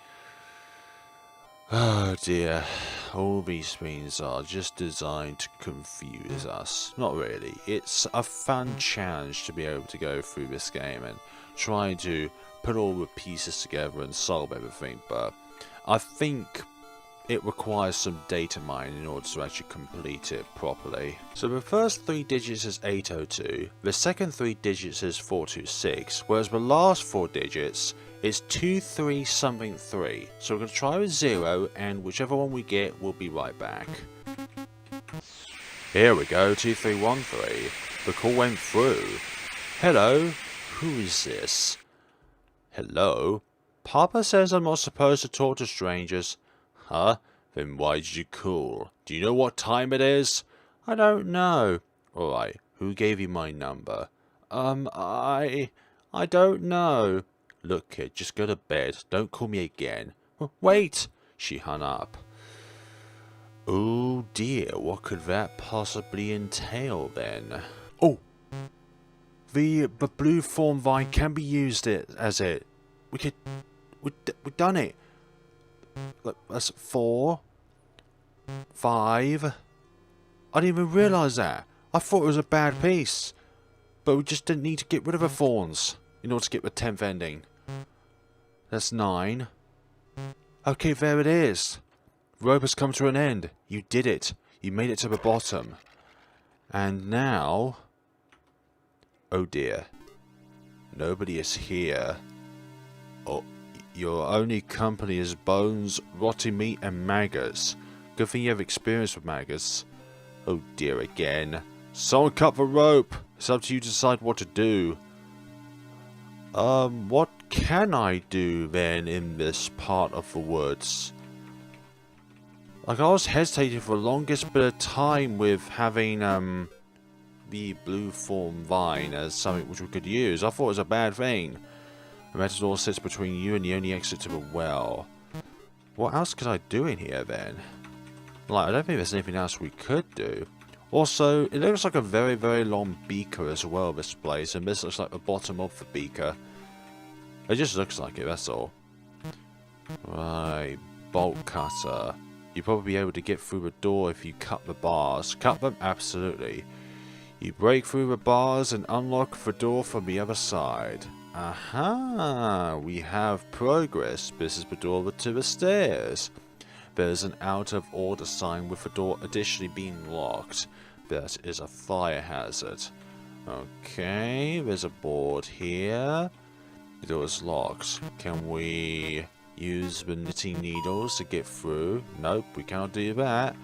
Oh dear, all these things are just designed to confuse us. Not really, it's a fun challenge to be able to go through this game and try to put all the pieces together and solve everything, but I think it requires some data mining in order to actually complete it properly. So the first 3 digits is 802, the second 3 digits is 426, whereas the last 4 digits is 23 something 3. So we're going to try with 0, and whichever one we get, we'll be right back. Here we go, 2313. The call went through. Hello, who is this? Hello? Papa says I'm not supposed to talk to strangers. Huh? Then why did you call? Do you know what time it is? I don't know. Alright, who gave you my number? I don't know. Look, kid, just go to bed. Don't call me again. Wait! She hung up. Oh dear, what could that possibly entail then? Oh! The blue form vine can be used as it. We've done it. Look, that's 4, 5. I didn't even realise that. I thought it was a bad piece. But we just didn't need to get rid of the thorns in order to get the 10th ending. That's 9. Okay, there it is. Rope has come to an end. You did it. You made it to the bottom. And now... Oh dear. Nobody is here. Oh, your only company is bones, rotting meat, and maggots. Good thing you have experience with maggots. Oh dear again. Someone cut the rope. It's up to you to decide what to do. What can I do then in this part of the woods? Like, I was hesitating for the longest bit of time with having, the blue form vine as something which we could use. I thought it was a bad thing. The matador sits between you and the only exit to the well. What else could I do in here then? Like, I don't think there's anything else we could do. Also, it looks like a very, very long beaker as well, this place, and this looks like the bottom of the beaker. It just looks like it, that's all. Right, bolt cutter. You'll probably be able to get through the door if you cut the bars. Cut them? Absolutely. You break through the bars and unlock the door from the other side. Aha! We have progress. This is the door to the stairs. There's an out of order sign with the door additionally being locked. That is a fire hazard. Okay, there's a board here. The door is locked. Can we use the knitting needles to get through? Nope, we can't do that.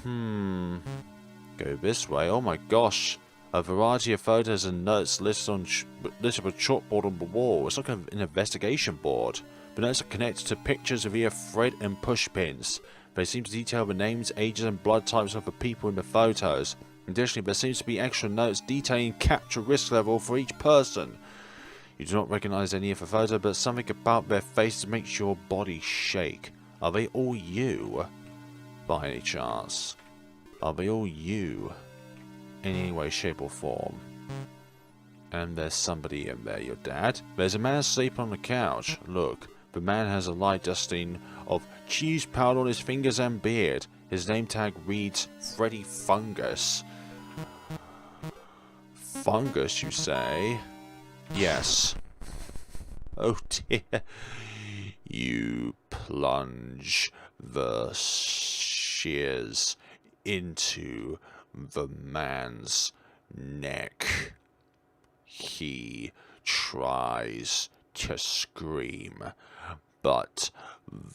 Go this way. Oh my gosh. A variety of photos and notes listed with a chalkboard on the wall. It's like an investigation board. The notes are connected to pictures via thread and push pins. They seem to detail the names, ages and blood types of the people in the photos. Additionally, there seems to be extra notes detailing capture risk level for each person. You do not recognize any of the photo, but something about their faces makes your body shake. Are they all you? By any chance? Are they all you? In any way, shape or form? And there's somebody in there, your dad. There's a man asleep on the couch. Look, the man has a light dusting of cheese powder on his fingers and beard. His name tag reads Freddy Fungus. Fungus, you say? Yes. Oh dear. You plunge the shears into the man's neck. He tries to scream, but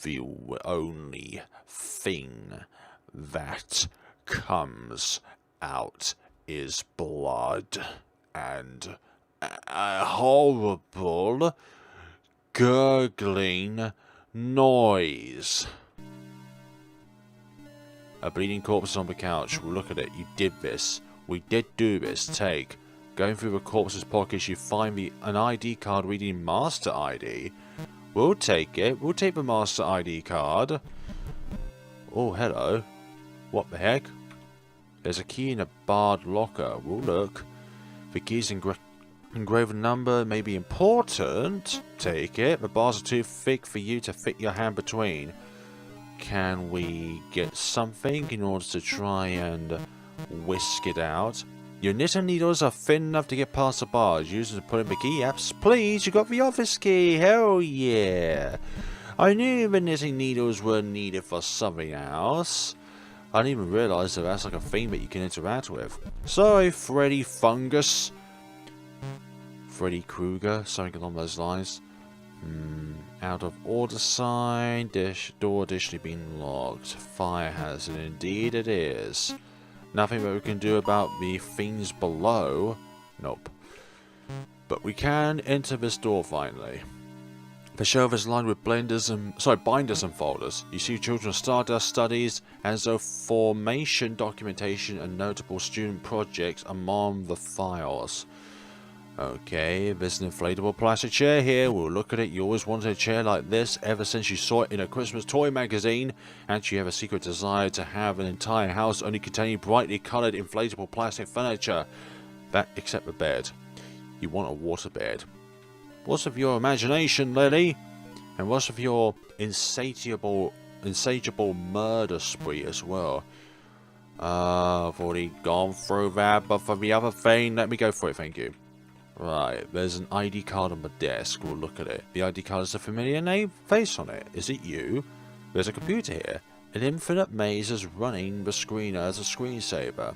the only thing that comes out is blood and a horrible gurgling noise. A bleeding corpse is on the couch. We'll look at it. You did this. We did do this. Take. Going through the corpse's pockets, you find an ID card reading Master ID. We'll take it. We'll take the Master ID card. Oh, hello. What the heck? There's a key in a barred locker. We'll look. The key's engraved number may be important. Take it. The bars are too thick for you to fit your hand between. Can we get something in order to try and whisk it out? Your knitting needles are thin enough to get past the bars. Use them to put in the key. Apps, please. You got the office key. Hell yeah. I knew the knitting needles were needed for something else. I didn't even realise that that's like a thing that you can interact with. Sorry, Freddy Fungus. Freddy Krueger, something along those lines. Out of order sign. Door additionally been locked. Fire hazard. Indeed it is. Nothing that we can do about the things below. Nope. But we can enter this door finally. The shelf is lined with binders and folders. You see Children's Stardust studies, as though formation documentation and notable student projects among the files. Okay, there's an inflatable plastic chair here. We'll look at it. You always wanted a chair like this ever since you saw it in a Christmas toy magazine. And you have a secret desire to have an entire house only containing brightly coloured inflatable plastic furniture. That except the bed. You want a water bed. What's of your imagination, Lily? And what's of your insatiable murder spree as well? I've already gone through that, but for the other thing, let me go for it, thank you. Right, there's an ID card on the desk. We'll look at it. The ID card has a familiar name face on it. Is it you? There's a computer here. An infinite maze is running the screen as a screensaver.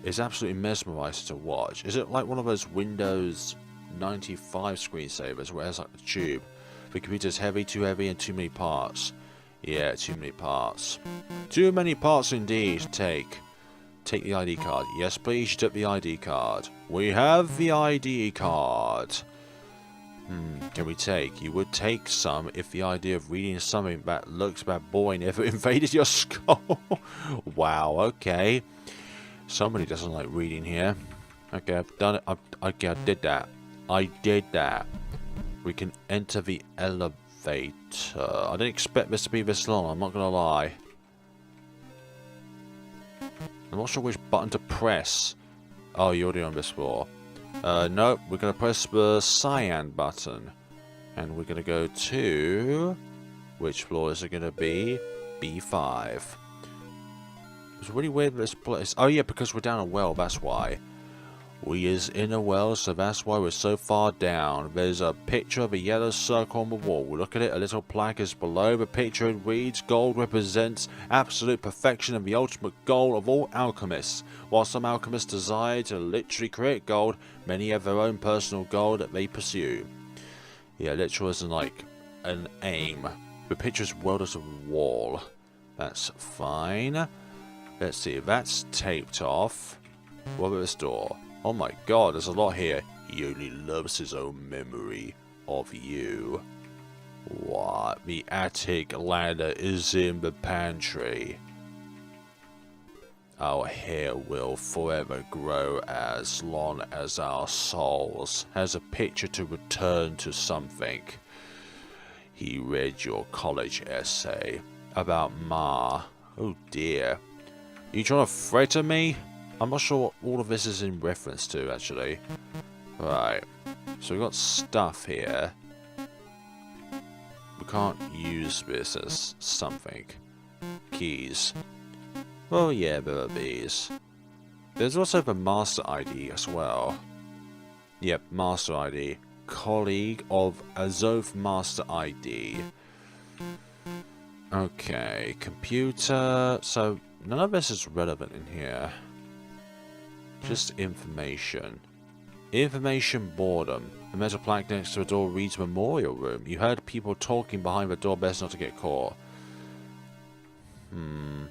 It's absolutely mesmerizing to watch. Is it like one of those Windows 95 screensavers where it has like a tube? The computer's heavy, and too many parts. Yeah, too many parts. Too many parts indeed. Take the ID card. Yes, please, you took the ID card. We have the ID card. Can we take? You would take some if the idea of reading something that looks that boring ever invaded your skull. Wow, okay. Somebody doesn't like reading here. Okay, I've done it. Okay, I did that. I did that. We can enter the elevator. I didn't expect this to be this long, I'm not gonna lie. I'm not sure which button to press. Oh, you're already on this floor. No, we're gonna press the cyan button. And we're gonna go to... which floor is it gonna be? B5. It's really weird this place. Oh yeah, because we're down a well, that's why. We is in a well, so that's why we're so far down. There's a picture of a yellow circle on the wall. We'll look at it. A little plaque is below the picture. It reads, "Gold represents absolute perfection and the ultimate goal of all alchemists. While some alchemists desire to literally create gold, many have their own personal goal that they pursue." Yeah, literal isn't like an aim. The picture's welded to the wall. That's fine. Let's see, that's taped off. What about this door? Oh my god, there's a lot here. He only loves his own memory of you. What? The attic ladder is in the pantry. Our hair will forever grow as long as our souls. Has a picture to return to something. He read your college essay about Ma. Oh dear. Are you trying to threaten me? I'm not sure what all of this is in reference to, actually. Right. So we've got stuff here. We can't use this as something. Keys. Well, yeah, there are these. There's also the Master ID as well. Yep, Master ID. Colleague of Azov Master ID. Okay, computer. So, none of this is relevant in here. Just information. Information boredom. The metal plaque next to the door reads Memorial Room. You heard people talking behind the door, best not to get caught. You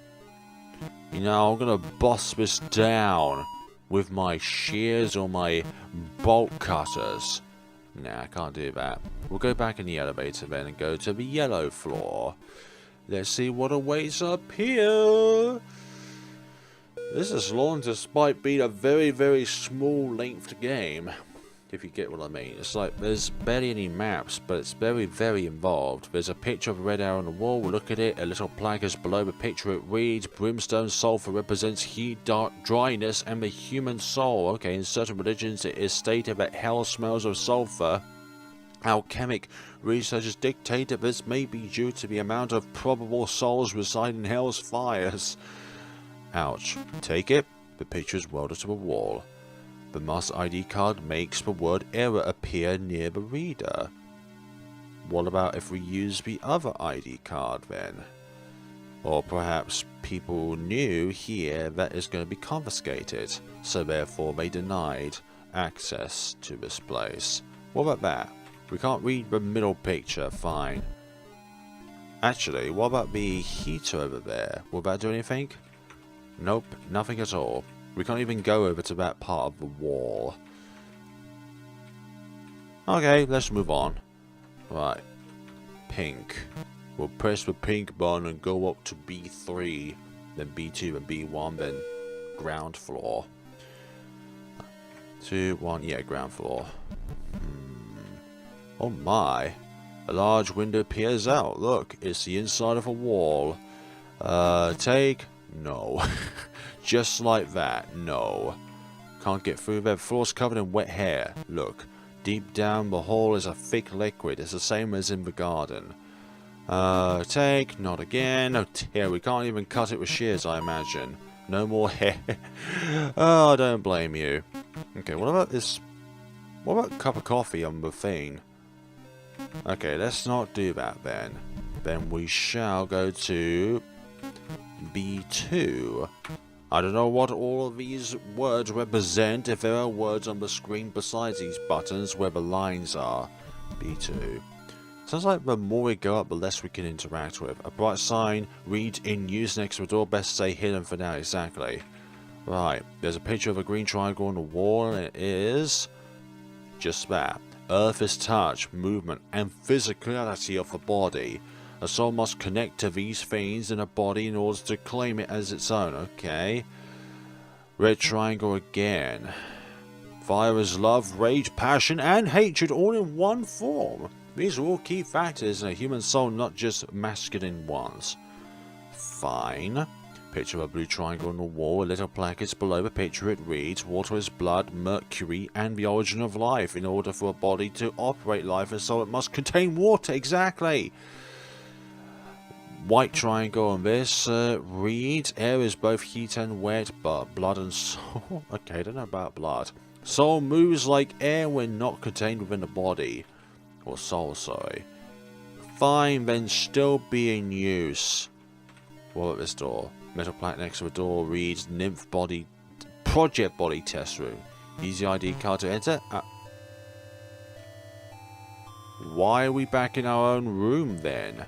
know, I'm gonna boss this down with my shears or my bolt cutters. Nah, I can't do that. We'll go back in the elevator then and go to the yellow floor. Let's see what awaits up here. This is long despite being a very, very small length game. If you get what I mean. It's like there's barely any maps, but it's very, very involved. There's a picture of a red arrow on the wall. We'll look at it. A little plaque is below the picture. It reads, "Brimstone sulfur represents heat, dark, dryness, and the human soul." Okay, in certain religions it is stated that hell smells of sulfur. Alchemic researchers dictate that this may be due to the amount of probable souls residing in hell's fires. Ouch. Take it. The picture is welded to a wall. The master ID card makes the word error appear near the reader. What about if we use the other ID card then? Or perhaps people knew here that it's going to be confiscated, so therefore they denied access to this place. What about that? We can't read the middle picture, fine. Actually, what about the heater over there? Will that do anything? Nope, nothing at all. We can't even go over to that part of the wall. Okay, let's move on. Right. Pink. We'll press the pink button and go up to B3, then B2, then B1, then ground floor. 2, 1, yeah, ground floor. Oh my. A large window peers out. Look, it's the inside of a wall. Take? No. Just like that, no. Can't get through there. The floor's covered in wet hair. Look, deep down the hole is a thick liquid. It's the same as in the garden. Take? Not again. Oh dear, we can't even cut it with shears, I imagine. No more hair. Oh, I don't blame you. Okay, what about this? What about a cup of coffee on the thing? Okay, let's not do that then. Then we shall go to B2. I don't know what all of these words represent, if there are words on the screen besides these buttons where the lines are. B2. Sounds like the more we go up, the less we can interact with. A bright sign reads in use next to the door, best stay hidden for now, exactly. Right, there's a picture of a green triangle on the wall, and it is just that. Earth is touch, movement, and physicality of the body. A soul must connect to these things in a body in order to claim it as its own. Okay. Red triangle again. Fire is love, rage, passion, and hatred all in one form. These are all key factors in a human soul, not just masculine ones. Fine. Picture of a blue triangle on the wall. A little placards below the picture. It reads, water is blood, mercury, and the origin of life. In order for a body to operate life and soul, it must contain water. Exactly. White triangle on this reads, air is both heat and wet, but blood and soul. Okay, I don't know about blood. Soul moves like air when not contained within the body. Or soul, sorry. Fine, then still be in use. What about this door? Metal plaque next to the door reads Nymph Body Project Body Test Room. Use the ID card to enter. Why are we back in our own room then?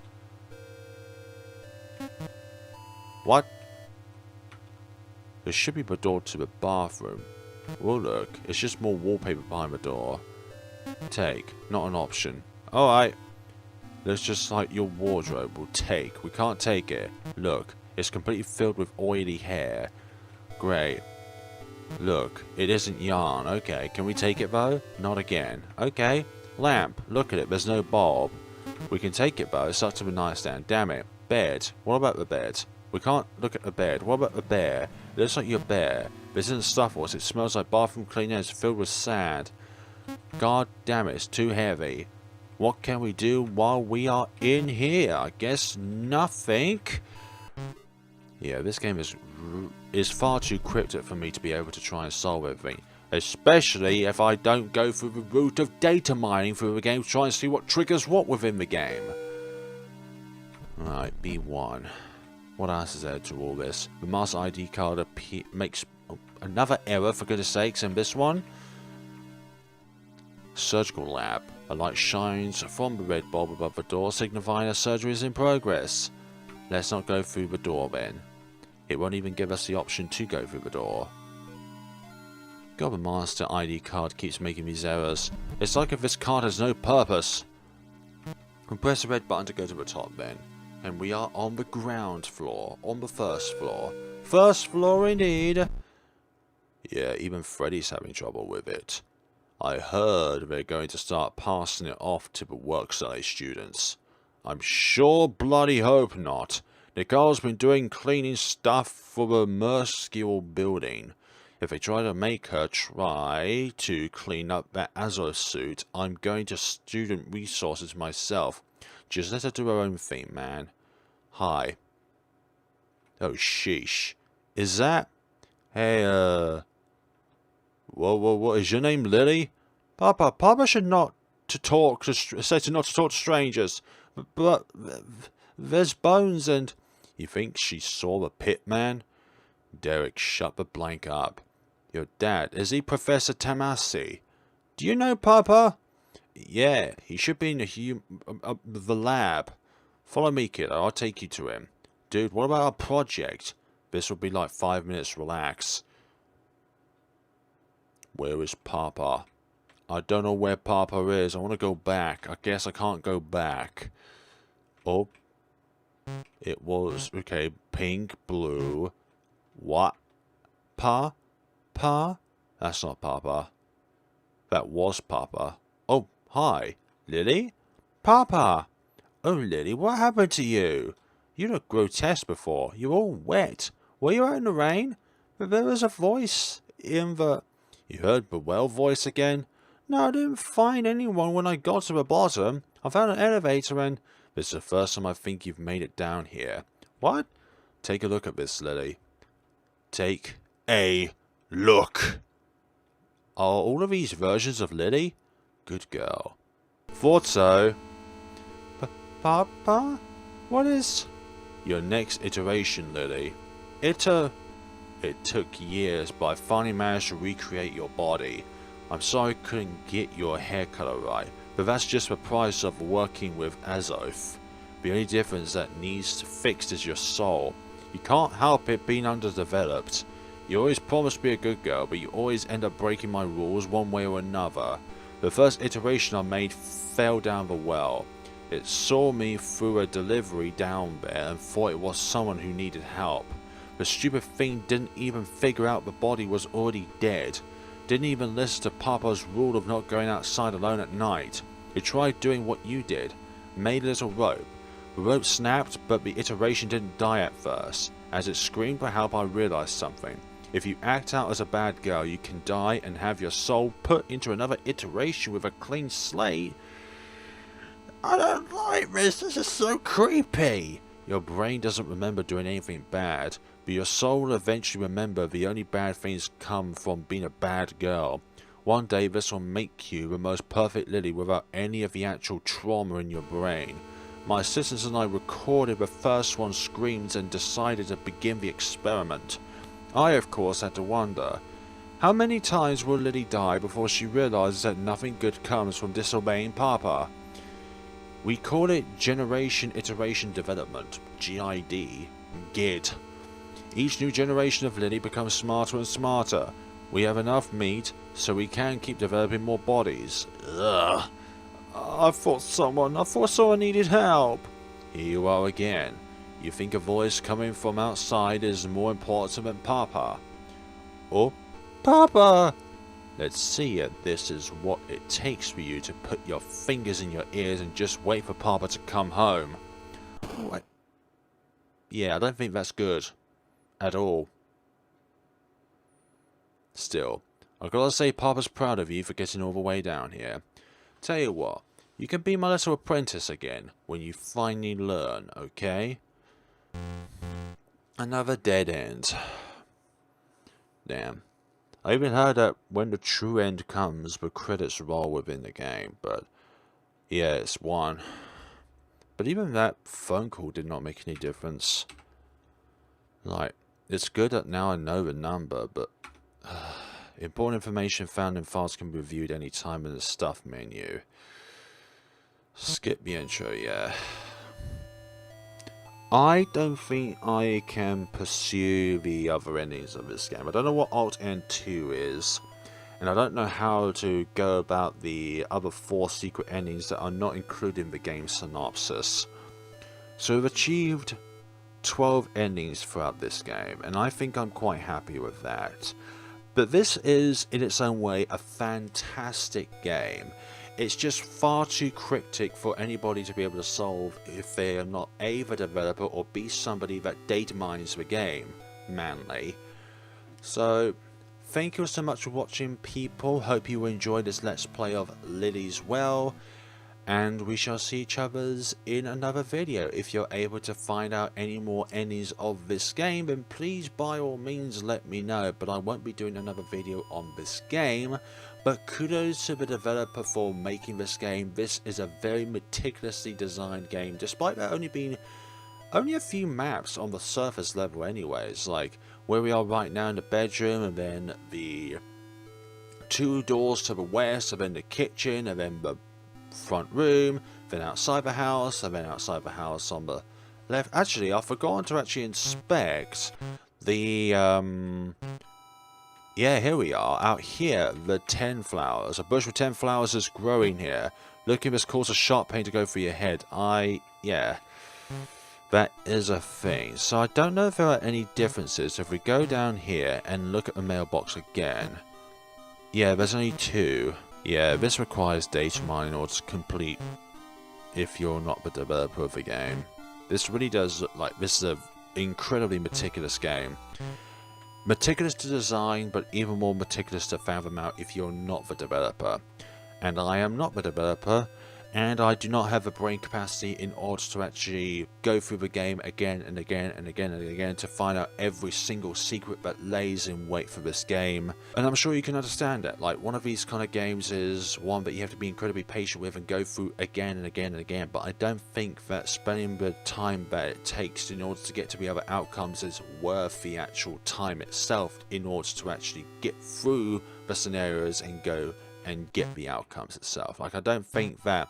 What? There should be the door to the bathroom. Oh look, it's just more wallpaper behind the door. Take, not an option. Alright. That's just like your wardrobe will take. We can't take it. Look. It's completely filled with oily hair. Great. Look, it isn't yarn. Okay, can we take it though? Not again. Okay. Lamp, look at it, there's no bulb. We can take it though, it's up to the nightstand. Damn it. Bed, what about the bed? We can't look at the bed. What about the bear? It looks like your bear. This isn't stuff or it smells like bathroom cleaner and it's filled with sand. God damn it, it's too heavy. What can we do while we are in here? I guess nothing. Yeah, this game is far too cryptic for me to be able to try and solve everything. Especially if I don't go through the route of data mining through the game to try and see what triggers what within the game. Right, B1. What else is there to all this? The master ID card makes another error, for goodness sakes, and this one? Surgical lab. A light shines from the red bulb above the door, signifying a surgery is in progress. Let's not go through the door then. It won't even give us the option to go through the door. God, the master ID card keeps making these errors. It's like if this card has no purpose. We press the red button to go to the top then. And we are on the ground floor. On the first floor. First floor indeed. Yeah, even Freddy's having trouble with it. I heard they're going to start passing it off to the work-study students. I'm sure bloody hope not. Nicole's been doing cleaning stuff for the Merskill building. If they try to make her try to clean up that Azure suit, I'm going to student resources myself. Just let her do her own thing, man. Hi. Oh, sheesh. Is that... Hey, What is your name, Lily? Papa should not to talk to said to not to talk to strangers. But there's bones and... You think she saw the pit man? Derek, shut the blank up. Your dad, is he Professor Tamasi? Do you know Papa? Yeah, he should be in the lab. Follow me, kid. I'll take you to him. Dude, what about our project? This will be like 5 minutes, relax. Where is Papa? I don't know where Papa is. I want to go back. I guess I can't go back. Oh. It was, okay, pink, blue. What? Pa? That's not Papa. That was Papa. Oh, hi. Lily? Papa! Oh, Lily, what happened to you? You looked grotesque before. You're all wet. Were you out in the rain? But there was a voice in the... You heard the well voice again? No, I didn't find anyone when I got to the bottom. I found an elevator and... This is the first time I think you've made it down here. What? Take a look at this, Lily. Take a look. Are all of these versions of Lily? Good girl. Thought so. Papa? What is... Your next iteration, Lily. It took years, but I finally managed to recreate your body. I'm sorry I couldn't get your hair color right, but that's just the price of working with Azoth. The only difference that needs fixed is your soul. You can't help it being underdeveloped. You always promise to be a good girl, but you always end up breaking my rules one way or another. The first iteration I made fell down the well. It saw me through a delivery down there and thought it was someone who needed help. The stupid thing didn't even figure out the body was already dead. Didn't even listen to Papa's rule of not going outside alone at night. It tried doing what you did. Made a little rope. The rope snapped, but the iteration didn't die at first. As it screamed for help, I realized something. If you act out as a bad girl, you can die and have your soul put into another iteration with a clean slate. I don't like this. This is so creepy. Your brain doesn't remember doing anything bad, but your soul will eventually remember the only bad things come from being a bad girl. One day this will make you the most perfect Lily without any of the actual trauma in your brain. My assistants and I recorded the first one's screams and decided to begin the experiment. I, of course, had to wonder, how many times will Lily die before she realizes that nothing good comes from disobeying Papa? We call it Generation Iteration Development, GID, GID. Each new generation of Lily becomes smarter and smarter. We have enough meat, so we can keep developing more bodies. Ugh. I thought someone needed help. Here you are again. You think a voice coming from outside is more important than Papa? Oh, Papa! Let's see if this is what it takes for you to put your fingers in your ears and just wait for Papa to come home. What? Yeah, I don't think that's good. At all. Still, I've got to say Papa's proud of you for getting all the way down here. Tell you what, you can be my little apprentice again when you finally learn, okay? Another dead end. Damn. I even heard that when the true end comes, the credits roll within the game, but yeah, it's one. But even that phone call did not make any difference. Like, it's good that now I know the number, but important information found in files can be reviewed anytime in the stuff menu. Skip the intro, yeah. I don't think I can pursue the other endings of this game. I don't know what Alt N2 is, and I don't know how to go about the other 4 secret endings that are not included in the game's synopsis. So we've achieved 12 endings throughout this game, and I think I'm quite happy with that. But this is, in its own way, a fantastic game. It's just far too cryptic for anybody to be able to solve if they are not A, the developer, or B, somebody that data mines the game manually. So, thank you so much for watching, people. Hope you enjoyed this Let's Play of Lily's Well. and we shall see each others in another video. If you're able to find out any more endings of this game, then please by all means let me know, but I won't be doing another video on this game. But kudos to the developer for making this game. This is a very meticulously designed game, despite there only being a few maps on the surface level anyways, like where we are right now in the bedroom, and then the 2 doors to the west, and then the kitchen, and then the front room, then outside the house, and then outside the house on the left. Actually, I've forgotten to actually inspect the yeah, here we are, out here, the 10 flowers. A bush with 10 flowers is growing here. Looking, this causes sharp pain to go through your head. Yeah, that is a thing. So I don't know if there are any differences. If we go down here and look at the mailbox again, yeah, there's only 2. Yeah, this requires data mining in order to complete if you're not the developer of the game. This really does look like this is an incredibly meticulous game. Meticulous to design, but even more meticulous to fathom out if you're not the developer. And I am not the developer, and I do not have the brain capacity in order to actually go through the game again and again and again and again to find out every single secret that lays in wait for this game. And I'm sure you can understand that. Like, one of these kind of games is one that you have to be incredibly patient with and go through again and again and again. But I don't think that spending the time that it takes in order to get to the other outcomes is worth the actual time itself in order to actually get through the scenarios and go and get the outcomes itself. Like, I don't think that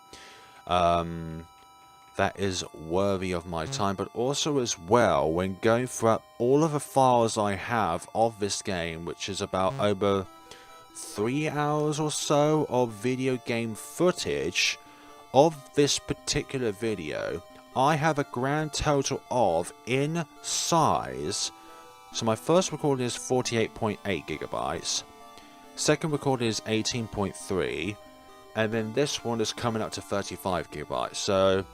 that is worthy of my time. But also as well, when going through all of the files I have of this game, which is about over 3 hours or so of video game footage of this particular video, I have a grand total of, in size, so my first recording is 48.8 gigabytes, second recording is 18.3, and then this one is coming up to 35 gigabytes. So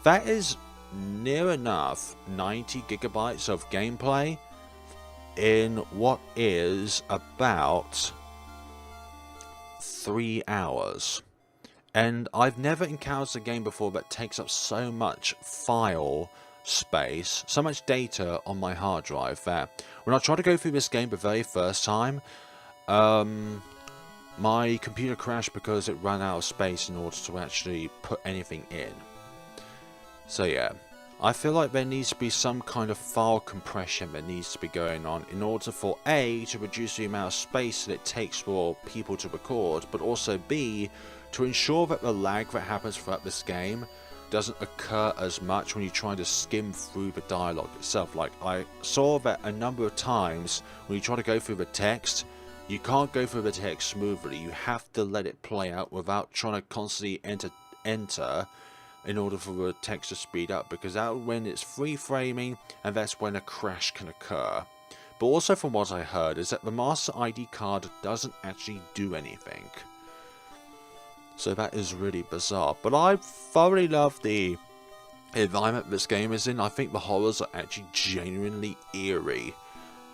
that is near enough 90 gigabytes of gameplay in what is about 3 hours. And I've never encountered a game before that takes up so much file space, so much data on my hard drive, that when I tried to go through this game the very first time, my computer crashed because it ran out of space in order to actually put anything in. So yeah, I feel like there needs to be some kind of file compression that needs to be going on in order for A, to reduce the amount of space that it takes for people to record, but also B, to ensure that the lag that happens throughout this game doesn't occur as much when you're trying to skim through the dialogue itself. Like, I saw that a number of times when you try to go through the text, you can't go through the text smoothly. You have to let it play out without trying to constantly enter in order for the text to speed up, because that's when it's free framing and that's when a crash can occur. But also, from what I heard, is that the Master ID card doesn't actually do anything. So that is really bizarre. But I thoroughly love the environment this game is in. I think the horrors are actually genuinely eerie.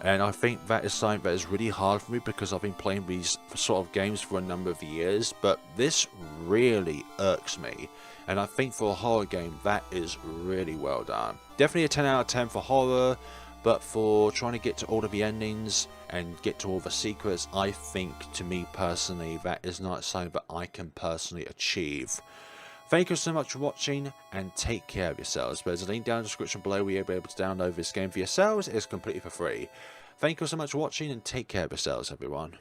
And I think that is something that is really hard for me because I've been playing these sort of games for a number of years. But this really irks me. And I think for a horror game, that is really well done. Definitely a 10 out of 10 for horror. But for trying to get to all of the endings and get to all the secrets, I think, to me personally, that is not something that I can personally achieve. Thank you so much for watching, and take care of yourselves. There's a link down in the description below where you'll be able to download this game for yourselves. It's completely for free. Thank you so much for watching, and take care of yourselves, everyone.